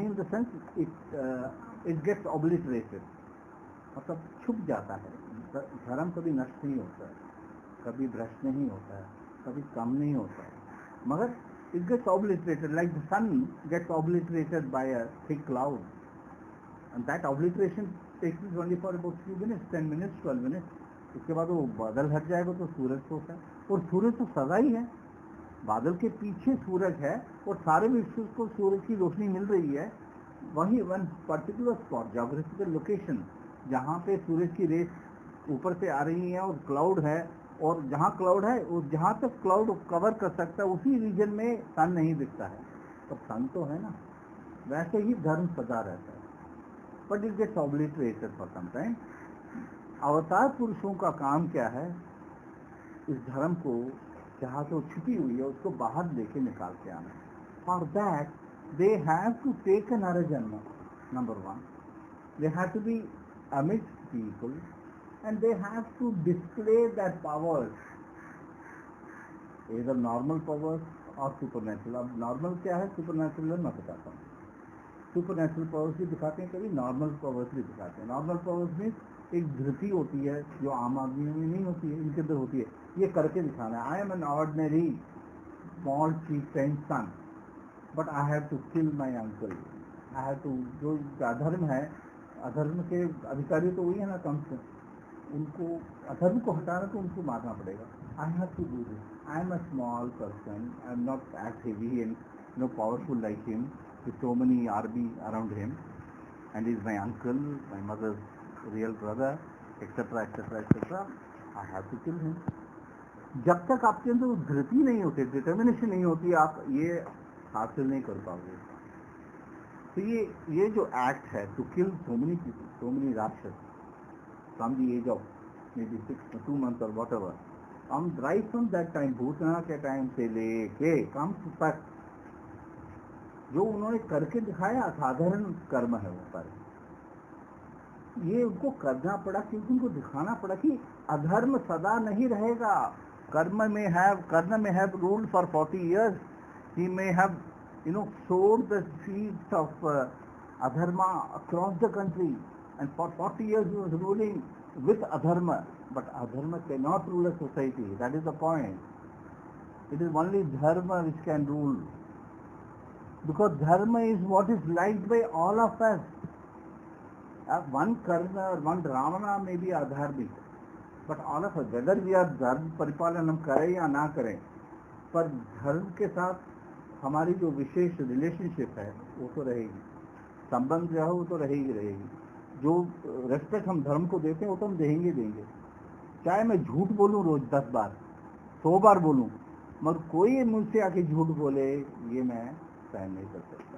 in the sense it gets obliterated, मतलब छुप जाता है. धर्म कभी नष्ट नहीं होता है, कभी भ्रष्ट नहीं होता है, कभी कम नहीं होता है, मगर it gets obliterated like the sun gets obliterated by a thick cloud, and that obliteration takes place only for about few minutes, 10 minutes, 12 minutes. उसके बाद वो बादल हट जाएगा तो सूरज होता है, और सूरज तो सदा ही है. बादल के पीछे सूरज है और सारे विश्व को सूरज की रोशनी मिल रही है. वही one particular spot, geographical location, जहाँ पे सूरज की रेस ऊपर से आ रही है और क्लाउड है, और जहाँ क्लाउड है और जहाँ तक क्लाउड कवर कर सकता है उसी रीजन में सन नहीं दिखता है. तो सन तो है ना, वैसे ही धर्म सदा रहता है. But it gets obliterated for some time. अवतार पुरुषों का काम क्या है? इस धर्म को जहाँ तो छुपी हुई है उसको बाहर लेके निकाल के आना. For that they have to take another janma. Number one, they have to be amidst people and they have to display their powers, either normal powers or supernatural. अब normal क्या है, supernatural मैं बताता हूँ. supernatural powers भी दिखाते हैं, कभी normal powers भी दिखाते हैं. normal powers में एक धृति होती है जो आम आदमियों में नहीं होती है, इनके अंदर होती है. ये करके दिखाना है. I am an ordinary small chieftain's son, but I have to kill my uncle. I have to, जो अधर्म है, अधर्म के अधिकारी तो वही है ना, कम से उनको अधर्म को हटाना तो उनको मारना पड़ेगा. I have to do this. I am a small person. I am not as heavy and powerful like him, with so many army around him, and he is my uncle, my mother's real brother, etc., etc., etc. I have to kill him. जब तक आपके अंदर वो धृति नहीं होती, determination नहीं होती, आप ये हासिल नहीं कर पाओगे. तो ये जो एक्ट है, to kill so many people, so many राक्षस, from the age of maybe 2 months or whatever, right from that time, भूतना के टाइम से लेके कम तक जो उन्होंने करके दिखाया असाधारण कर्म है वो पर. ये उनको करना पड़ा क्योंकि उनको दिखाना पड़ा कि अधर्म सदा नहीं रहेगा. कर्म में have ruled for 40 years. He may have sowed the seeds of adharma across the country. And for 40 years he was ruling with adharma, but adharma cannot rule a society. That is the point. It is only dharma which can rule. because dharma is what is liked by all of us. One karma or one ravana may be adharmic, but all of us, whether we are धर्म परिपालन हम करें या ना करें, पर धर्म के साथ हमारी जो विशेष रिलेशनशिप है वो तो रहेगी, संबंध जो है वो तो रहेगी। जो रेस्पेक्ट हम धर्म को देते हैं वो तो हम देंगे। चाहे मैं झूठ बोलूं रोज 10 बार 100 बार बोलूं, मगर कोई मुझसे आके झूठ बोले ये मैं सहन नहीं कर सकता,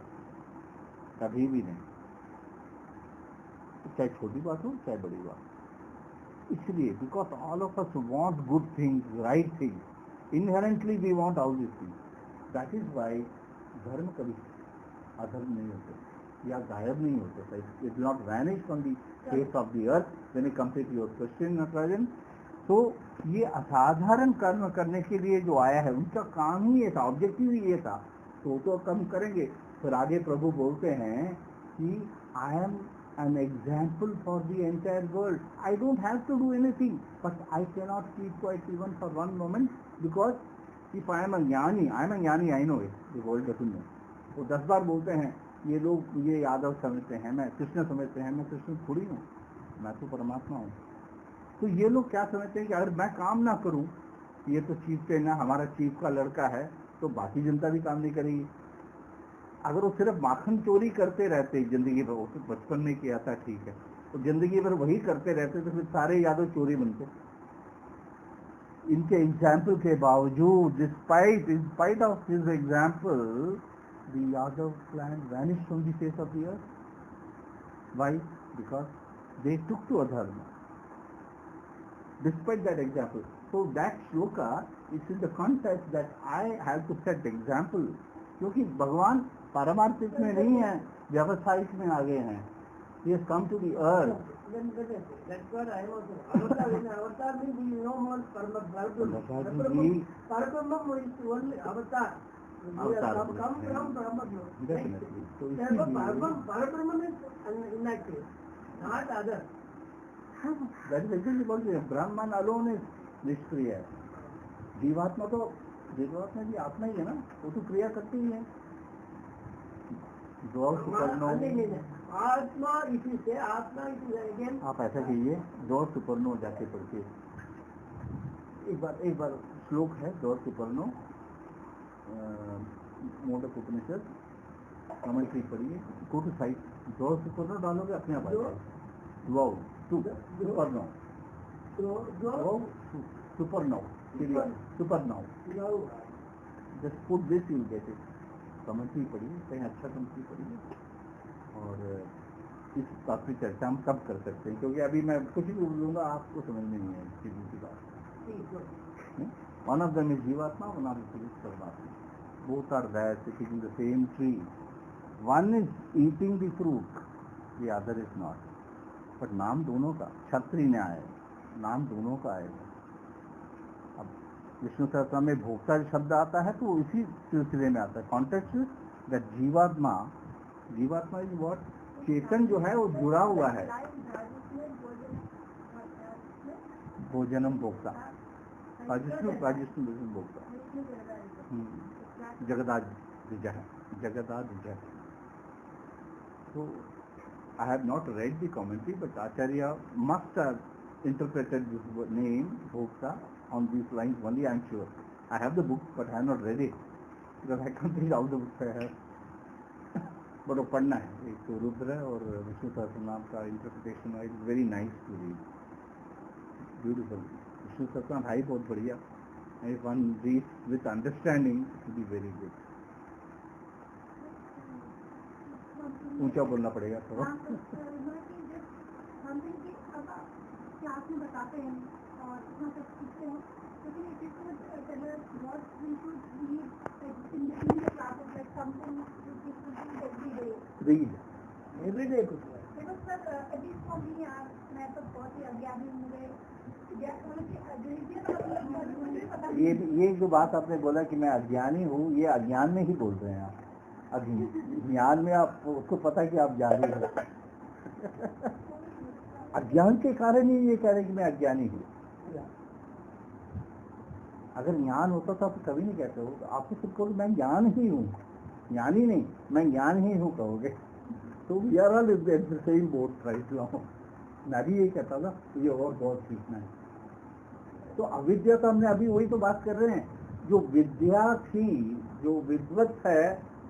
कभी भी नहीं, चाहे छोटी बात हो चाहे बड़ी बात। इसलिए because all of us want good things, right things, inherently we want all this things, that is why धर्म कभी अधर्म नहीं होते या गायब नहीं होते। It will not vanish from the face of the earth. When you come to your question Natarajan, तो ये असाधारण कर्म करने के लिए जो आया है उनका काम ही ये था, ऑब्जेक्टिव ही ये था, तो कम करेंगे। फिर आगे प्रभु बोलते हैं कि I am an example for the entire world. I don't have to do anything, but I cannot keep quiet even for one moment, because if I am a jnani, I know it, the world doesn't know. वो 10 बार बोलते हैं ये लोग, ये यादव समझते हैं, मैं कृष्ण समझते हैं, मैं कृष्ण थोड़ी हूँ, मैं तो परमात्मा हूँ। तो ये लोग क्या समझते हैं कि अगर मैं काम ना करूँ, ये तो चीफ पे ना, हमारा चीफ का लड़का है, तो बाकी जनता भी काम नहीं करेगी। अगर वो सिर्फ माखन चोरी करते रहते जिंदगी भर, तो बचपन में किया था ठीक है, तो जिंदगी भर वही करते रहते तो फिर सारे यादव चोरी बनते। इनके एग्जाम्पल के बावजूद, despite of his example, the Yadav clan vanish from the face of the earth. Why? Because they took to adharma despite that example. So that shloka is in the context that I have to set example, क्योंकि भगवान पारमार्थिक में नहीं है, व्यावसायिक में आगे हैं। He has come to the earth. That's what I was saying. Avatar, in avatar means we no more Parabrahma is only avatar. We have come from Brahma. Definitely. So Therefore, Parabrahma is inactive, not other. that is exactly what we have. Brahman alone is निष्क्रिय। जीवात्मा भी आत्मा ही है ना, वो तो क्रिया करती ही है। आत्मा इसी से आत्मा अगेन। आप ऐसा कीजिए, दौर सुपर्णो जाके पढ़िए, एक बार श्लोक है दौर सुपर्णो, मोडक उपनिषद कमेंट्री पढ़िए, गो टू साइट, दौर सुपर्णो डालोगे अपने आप आ जाएगा। Suparno just put this you get it. Commentary पढ़िए, कहीं अच्छा कमेंट्री पढ़िए, और इस बात की चर्चा हम कब कर सकते हैं, क्योंकि अभी मैं कुछ भी बोलूँगा आपको समझ में नहीं है सीधी सी बात। One of them is jivatma, one of them is paramatma, both are there sitting in the same tree, one is eating the fruit, the other is not, but नाम दोनों का क्षत्रिय न्याय, नाम दोनों का आएगा। अब विष्णु सहस्त्रनाम में भोक्ता शब्द आता है तो इसी सिलसिले में आता है। कॉन्टेक्स्ट दैट जीवात्मा इज व्हाट, चेतन जो है वो जुड़ा हुआ है। भोजनम भोक्ता, राजस्व भोक्ता, जगदादिजय। तो I have not read the commentary, but Acharya must have interpreted this name Bhokta on these lines only, I am sure. I have the book, but I have not read it, because I can't read all the books I have. but वो पढ़ना है, एक तो रुद्र और विष्णु सहस्त्रनाम का interpretation है, it's very nice to read, beautiful. Vishnu Sahasranama है बहुत बढ़िया, if one reads with understanding it will be very good. ऊंचा बोलना पड़ेगा थोड़ा। क्लास में बताते हैं और इतना सब सीखते हैं, रीड एवरीडे कुछ मैं तो बहुत ही अज्ञानी मुझे ये जो बात आपने बोला कि मैं अज्ञानी हूँ, ये अज्ञान में ही बोल रहे हैं आप। ज्ञान में आप उसको पता है कि आप ज्ञानी हो, अज्ञान के कारण ही ये कह रहे हैं कि मैं अज्ञानी हूँ। अगर ज्ञान होता तो आप कभी नहीं कहते हो, आपको सिर्फ कहो मैं ज्ञान ही हूँ, ज्ञानी नहीं, मैं ज्ञान ही हूँ कहोगे तो we are all at the same boat right now. मैं भी यही कहता था ये और बहुत सीखना है। तो अविद्या तो हमने अभी वही तो बात कर रहे हैं, जो विद्या थी, जो विद्वत है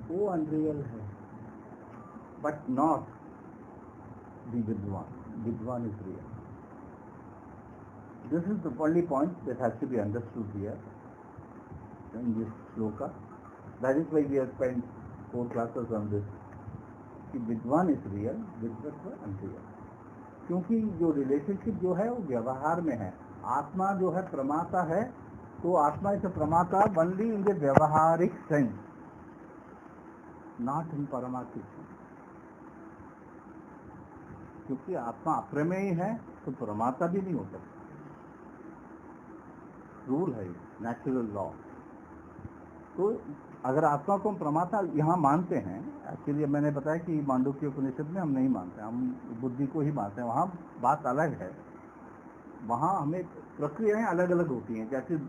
वो अनरियल है, बट नॉट द विद्वान. Vidwan is real. This is the only point that has to be understood here in this shloka. That is why we have spent 4 classes on this. कि विद्वान इज रियल, विद्वत है unreal. क्योंकि जो relationship जो है वो व्यवहार में है. आत्मा जो है प्रमाता है, तो आत्मा इज प्रमाता ओनली इन द व्यवहारिक सेंस, नॉट इन परमार्थिक सेंस. क्योंकि आत्मा अप्रमेय है तो प्रमाता भी नहीं हो सकता. रूल है, नेचुरल लॉ. तो अगर आत्मा को हम प्रमाता यहाँ मानते हैं, एक्चुअली मैंने बताया कि मांडुक्य उपनिषद में हम नहीं मानते, हम बुद्धि को ही मानते हैं. वहाँ बात अलग है, वहाँ हमें प्रक्रियाएं अलग अलग होती हैं. जैसे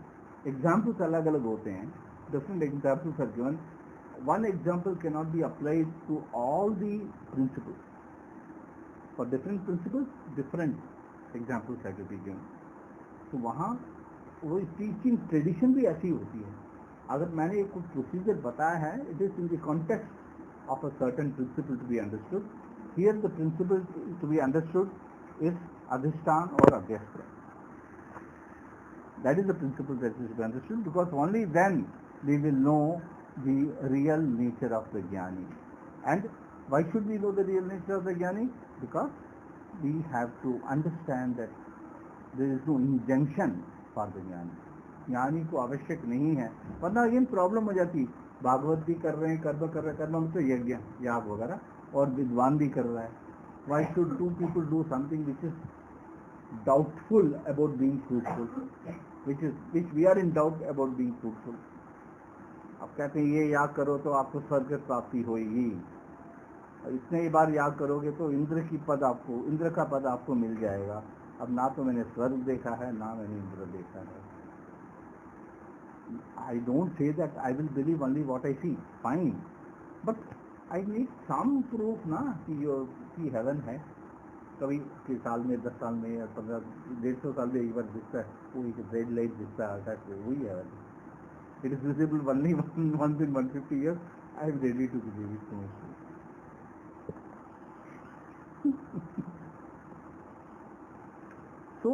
एग्जाम्पल्स अलग अलग होते हैं, different examples are given. One example can not be applied to all the principles. For different principles different examples have to be given. तो वहाँ वो टीचिंग ट्रेडिशन भी ऐसी होती है. अगर मैंने कुछ प्रोसीजर बताया है, it is in the context of a certain principle to be understood. Here the principle to be understood is adhishthana और abhyasta. That is the principle that is to be understood, because only then we will know the real nature of the jnani. And why should we know the real nature of the jnani? Because we have to understand that there is no injunction for the ज्ञानी. ज्ञानी को आवश्यक नहीं है, वरना ये problem हो जाती. भागवत भी कर रहे हैं, कर्म कर रहे हैं, कर्म में तो यज्ञ याग वगैरह, और विद्वान भी कर रहा है. Why should two people do something which is doubtful about being fruitful, which we are in doubt about being fruitful. अब कहते हैं ये याग करो तो आपको स्वर्ग प्राप्ति होगी, इतने ही बार याग करोगे तो इंद्र का पद आपको मिल जाएगा. अब ना तो मैंने स्वर्ग देखा है, ना मैंने इंद्र देखा है. I don't say that I will believe only what I see, fine, but I need some proof ना कि heaven है. कभी के साल में, 10 साल में, या 1500-150 साल में एक बार दिखता है, वो एक रेड लाइट दिखता है, आकाश में, वही heaven. It is visible only once in 150 years. I am ready to believe it so much. So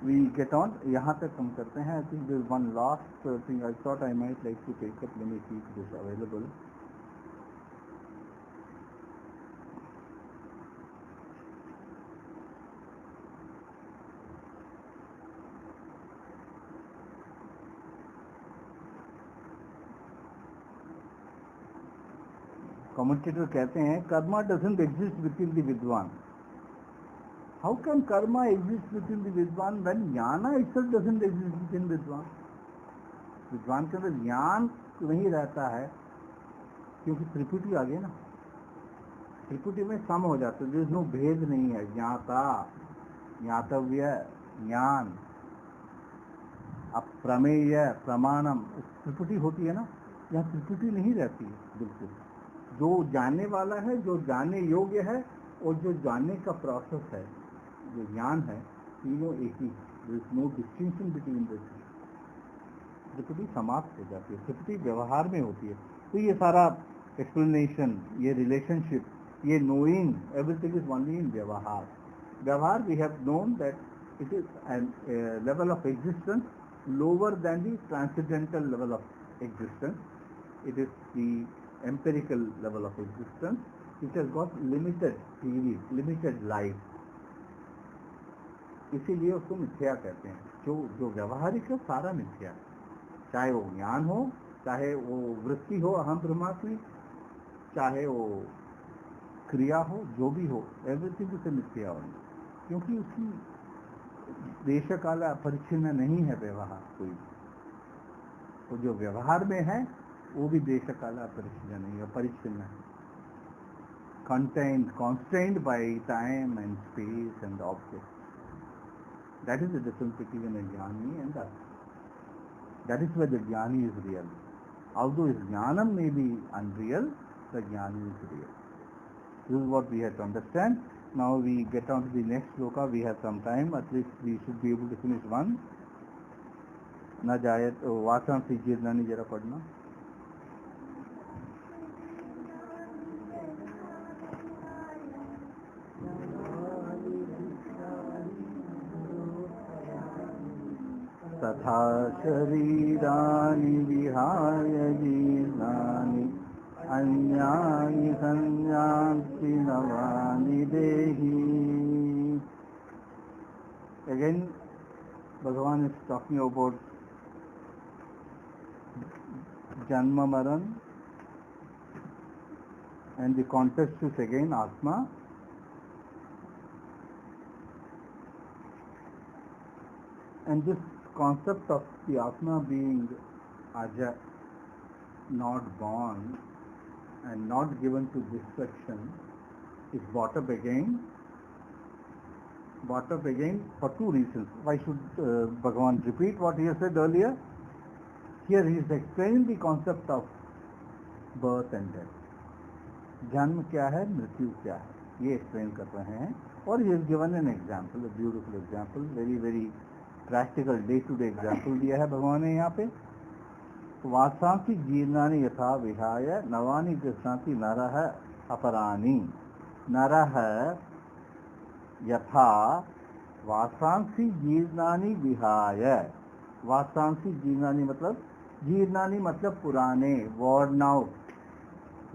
we get on. यहाँ तक हम करते हैं. I think there is one last thing I thought I might like to take up. Let me see if it is available. Commentator कहते हैं Karma doesn't exist within the vidwan. How can karma exist within the vidwan when jnana itself doesn't exist within vidwan? विद्वान के अंदर ज्ञान नहीं रहता है, क्योंकि त्रिपुटी आ गया ना. त्रिपुटी में सम हो जाता है, नो भेद नहीं है. ज्ञाता, ज्ञातव्य, ज्ञान, अप्रमेय, प्रमाणम, त्रिपुटी होती है ना. यहाँ त्रिपुटी नहीं रहती है बिल्कुल. जो जानने वाला है, जो जानने योग्य है, और जो जानने का प्रोसेस है, जो ज्ञान है, तीनों एक ही. There is no distinction between the two. त्रिपुटी समाप्त हो जाती है. त्रिपुटी व्यवहार में होती है. तो ये सारा एक्सप्लेनेशन, ये रिलेशनशिप, ये knowing, everything is only in vyavahara. Vyavahara we have known that it is an level of existence lower than the transcendental level of existence. It is the empirical level of existence which has got limited period, limited life. इसीलिए उसको मिथ्या कहते हैं. जो व्यवहारिक है सारा मिथ्या, चाहे वो ज्ञान हो, चाहे वो वृत्ति हो अहम ब्रह्मास्मि, चाहे वो क्रिया हो, जो भी हो, एवरीथिंग उसे मिथ्या हो. क्योंकि उसकी देश काल परिच्छिन्न नहीं है व्यवहार कोई. तो जो व्यवहार में है वो भी देश काल अपरिच्छिन्न नहीं है, परिच्छिन्न है. constrained by time and space and objects. That is the difference between a jnani and us. That is where the jnani is real. Although his jnanam may be unreal, the jnana is real. This is what we have to understand. Now we get on to the next sloka. We have some time. At least we should be able to finish one. न जायत वासांसी जीर्णानि जरा पढ़ना. तथा शरीराणि विहाय जीर्णानि अन्यानि संयान्ति नवानि देहि. Again, Bhagavan is talking about Janma Maran, and the context is again Atma. And this concept of the Atma being Aja, not born and not given to destruction, is brought up again for two reasons. Why should Bhagavan repeat what he has said earlier? Here he is explaining the concept of birth and death. जन्म क्या है, मृत्यु क्या है, ये explain कर रहे हैं. और he has given an example, a beautiful example, very very practical day to day example दिया है भगवान ने यहाँ पे. वासांसी जीर्णानि यथा विहाय नवानि गृह्णाति नरः अपराणि. नरः यथा वासांसी जीर्णानि विहाय. वासांसी जीर्णानि मतलब, जीर्णानि मतलब पुराने, worn out.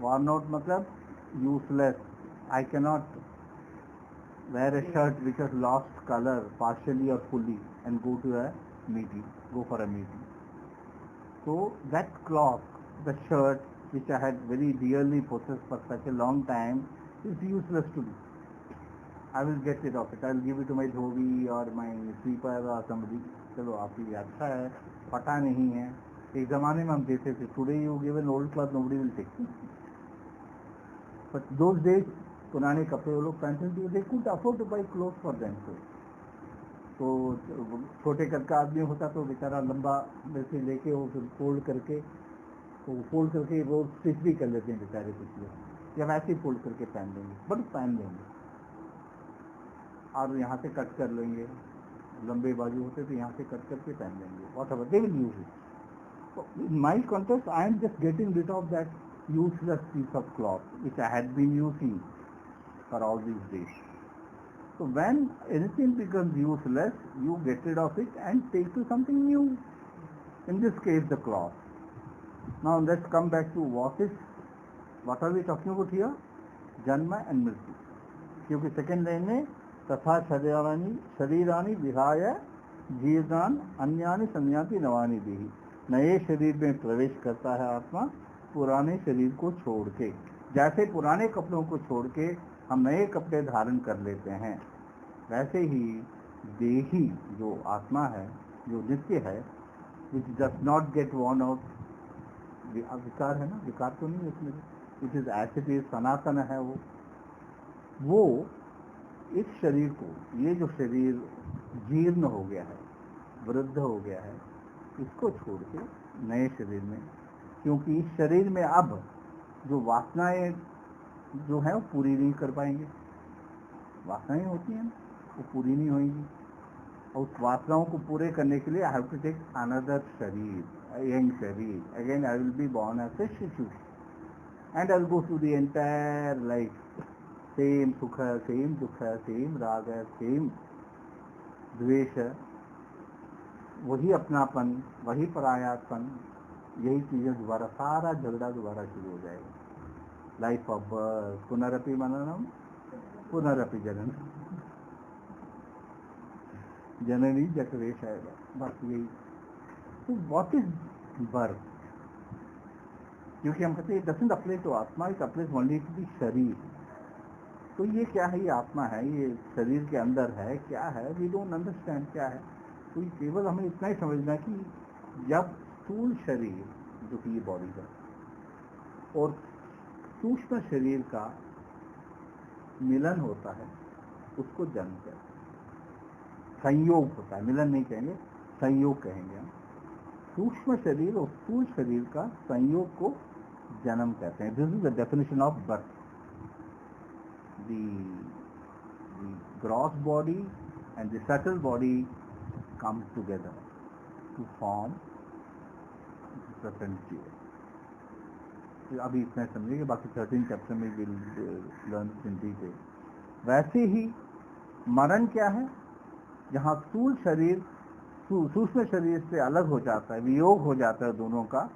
worn out मतलब useless. I cannot wear a shirt which has lost color partially or fully and go for a meeting. So that cloth, the shirt which I had very dearly possessed for such a long time, is useless to me. I will get rid of it. I will give it to my dhobi or my sweeper or somebody. चलो आपकी अच्छा है, पता नहीं है. एक जमाने में हम देते थे. Today you give an old cloth, nobody will take it. But those days पुराने कपड़े वो लोग पहनते थे. They couldn't afford to buy clothes for themselves. तो छोटे कद का आदमी होता तो बेचारा लंबा वैसे लेके वो फिर फोल्ड करके वो स्टिच भी कर लेते हैं बेचारे कुछ लोग, या वैसे ही फोल्ड करके पहन लेंगे, बट पहन लेंगे. और यहाँ से कट कर लेंगे, लंबे बाजू होते तो यहाँ से कट करके पहन लेंगे. Whatever they will use it. In my context I am just getting rid of that useless piece of cloth which I had been using for all these days. So when anything becomes useless, you get rid of it and take to something new. In this case, the cloth. Now let's come back to what are we talking about here? Janma and Mrityu. क्योंकि second line में तथा शरीरानि विहाय जीर्णान अन्यानि संयाति नवानि देहि. नए शरीर में प्रवेश करता है आत्मा पुराने शरीर को छोड़ के. जैसे पुराने कपड़ों को छोड़ के हम नए कपड़े धारण कर लेते हैं, वैसे ही देही जो आत्मा है, जो नित्य है, which does not get worn out. विकार है ना, विकार तो नहीं उसमें, it is as it is, सनातन है वो इस शरीर को, ये जो शरीर जीर्ण हो गया है, वृद्ध हो गया है, इसको छोड़ के नए शरीर में, क्योंकि इस शरीर में अब जो वासनाएं जो है वो पूरी नहीं कर पाएंगे. वासनाएं होती हैं वो पूरी नहीं होंगी, और उस वासनाओं को पूरे करने के लिए I have to take another sharir, young sharir. Again I will be born as a shishu and I will go through the entire life. Same सुख है, सेम दुख है, सेम राग है, सेम द्वेष है, वही अपनापन, वही परायापन, यही चीजें दोबारा, सारा झगड़ा दोबारा शुरू हो जाएगा. लाइफ ऑफ बर्थ, पुनरपि मननम पुनरपि जनन, जननी जठरेश आएगा, बस यही. तो व्हाट इज बर्थ? क्योंकि हम कहते हैं it doesn't apply to atma, it applies only to the sharira. तो ये क्या है? ये आत्मा है, ये शरीर के अंदर है, क्या है? वी डोंट अंडरस्टैंड क्या है. तो केवल हमें इतना ही समझना कि जब स्थूल शरीर जो कि ये बॉडी है और सूक्ष्म शरीर का मिलन होता है, उसको जन्म कहते हैं. संयोग होता है, मिलन नहीं कहेंगे, संयोग कहेंगे हम. सूक्ष्म शरीर और स्थूल शरीर का संयोग को जन्म कहते हैं. This is the definition of birth. The gross body and the subtle body come together to form present jiva. अभी इतना समझिए, बाकी 13 चैप्टर में विल लर्न इन डिटेल. वैसे ही मरण क्या है? जहाँ स्थूल शरीर सूक्ष्म शरीर से अलग हो जाता है, वियोग हो जाता है दोनों का,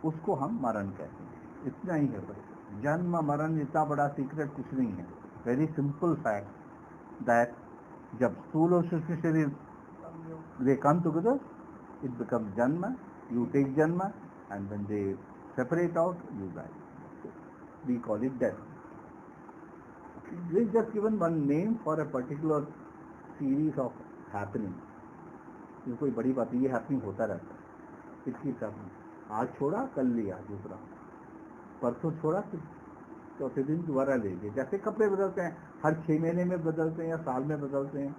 उसको हम मरण कहते हैं. इतना ही है बस. जन्म मरण इतना बड़ा सीक्रेट कुछ नहीं है. वेरी सिंपल फैक्ट दैट जब स्थूल और सूक्ष्म शरीर दे कम टुगेदर, इट बिकम्स जन्म. यू टेक जन्म and when they separate out, you die. We call it death. This is just given one name for a particular series of happenings. ये कोई बड़ी बात है, ये हैपनिंग होता रहता है. इसकी हैपनिंग आज छोड़ा कल लिया दूसरा, परसों छोड़ा फिर चौथे दिन दोबारा ले गए. जैसे कपड़े बदलते हैं, हर 6 महीने में बदलते हैं या साल में बदलते हैं.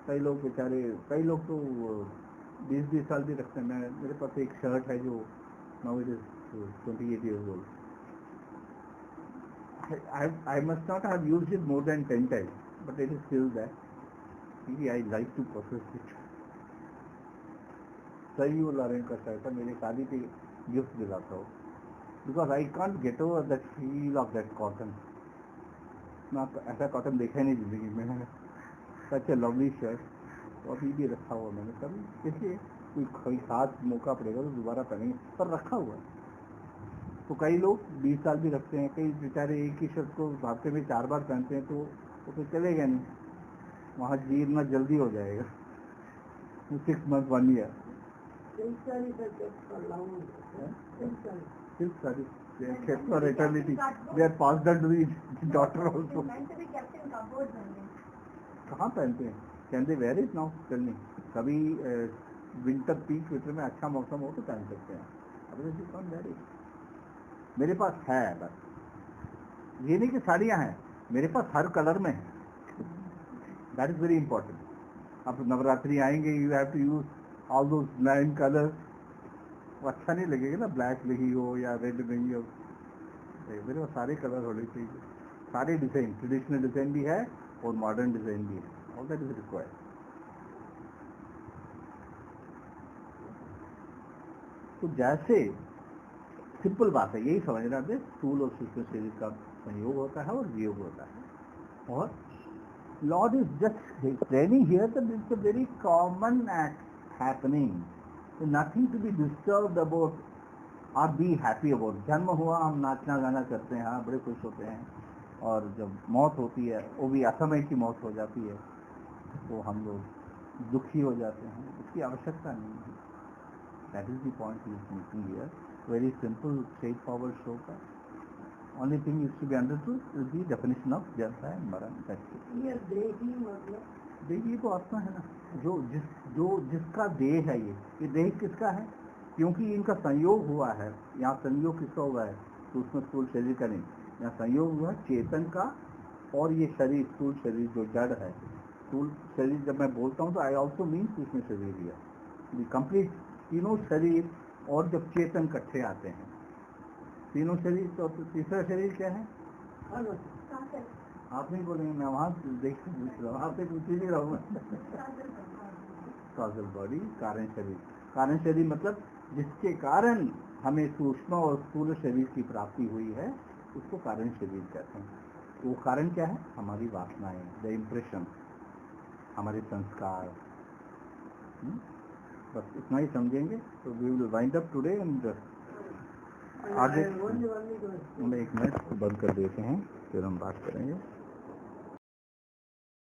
कई लोग बेचारे, कई लोग तो 20-20 साल भी रखते हैं. मेरे पास एक शर्ट है जो now it is 28 years old. I must not have used it more than 10 times, but it is still there. I like to possess it. सही वो लॉरेन का शर्ट है, मेरे शादी पे गिफ्ट दिलाता हूँ, because I can't get over that feel of that cotton. ना ऐसा कॉटन देखा ही नहीं जिंदगी में. such a lovely shirt. तो अभी भी रखा हुआ मैंने. कभी इसलिए कोई खास मौका पड़ेगा तो दोबारा पहनेंगे, पर रखा हुआ है. तो कई लोग 20 साल भी रखते हैं. कई बेचारे एक ही शर्ट को हफ्ते में 4 बार पहनते हैं, तो वो तो चलेगा नहीं, वहाँ जीरना जल्दी हो जाएगा. 6 months 1 year. Silk sari kept for eternity. They are passed on to the daughter also. कहाँ पहनते हैं? Can they wear it now? Tell me. कभी विंटर पीक विंटर में अच्छा मौसम हो तो पहन सकते हैं. अभी कौन वेरी. मेरे पास है, बस ये नहीं कि साड़ियाँ हैं, मेरे पास हर कलर में है. That is very important. अब नवरात्रि आएंगे, you have to use all those 9 colours. वो अच्छा नहीं लगेगा ना, ब्लैक नहीं हो या रेड नहीं हो. मेरे पास सारे कलर होने चाहिए, सारे डिजाइन. ट्रेडिशनल डिजाइन भी है और मॉडर्न डिजाइन भी है. All that is required. तो जैसे सिंपल बात है, यही समझना है. स्थूल और सूक्ष्म शरीर का संयोग होता है और वियोग होता है. और lord is just explaining here that it's a very common act happening, nothing to be disturbed about or be happy about. जन्म हुआ, हम नाचना गाना करते हैं, हाँ बड़े खुश होते हैं. और जब मौत होती है, वो भी असमय की मौत हो जाती है, तो हम लोग दुखी हो जाते हैं. इसकी आवश्यकता नहीं है. That is the point he is making here. Very simple, straightforward shloka. Only thing is to be understood is the definition of Janta and Maran. That's it. ये देही मतलब देही तो आत्मा है ना, जिसका देह है. ये देह किसका है? क्योंकि इनका संयोग हुआ है. यहाँ संयोग किसका हुआ है? सूक्ष्म स्थूल शरीर का नहीं. यहाँ संयोग हुआ है चेतन का और ये शरीर, स्थूल शरीर जो जड़ है. स्थूल शरीर जब मैं बोलता हूँ तो आई ऑल्सो मीन सूक्ष्म शरीर है. द कंप्लीट तीनों शरीर और जब चेतन इकट्ठे आते हैं, तीनों शरीर. तो तीसरा शरीर क्या है? आप नहीं बोलेंगे, मैं वहाँ देख पूछ रहा हूँ, आपसे पूछ ही नहीं रहा हूँ. कॉजल बॉडी, कारण शरीर. कारण शरीर मतलब जिसके कारण हमें सूक्ष्म और स्थूल शरीर की प्राप्ति हुई है, उसको कारण शरीर कहते हैं. वो कारण क्या है? हमारी वासनाएं, द इम्प्रेशन, हमारे संस्कार. बस इतना ही समझेंगे तो we will wind up today. And आगे एक मिनट बंद कर देते हैं, फिर हम बात करेंगे.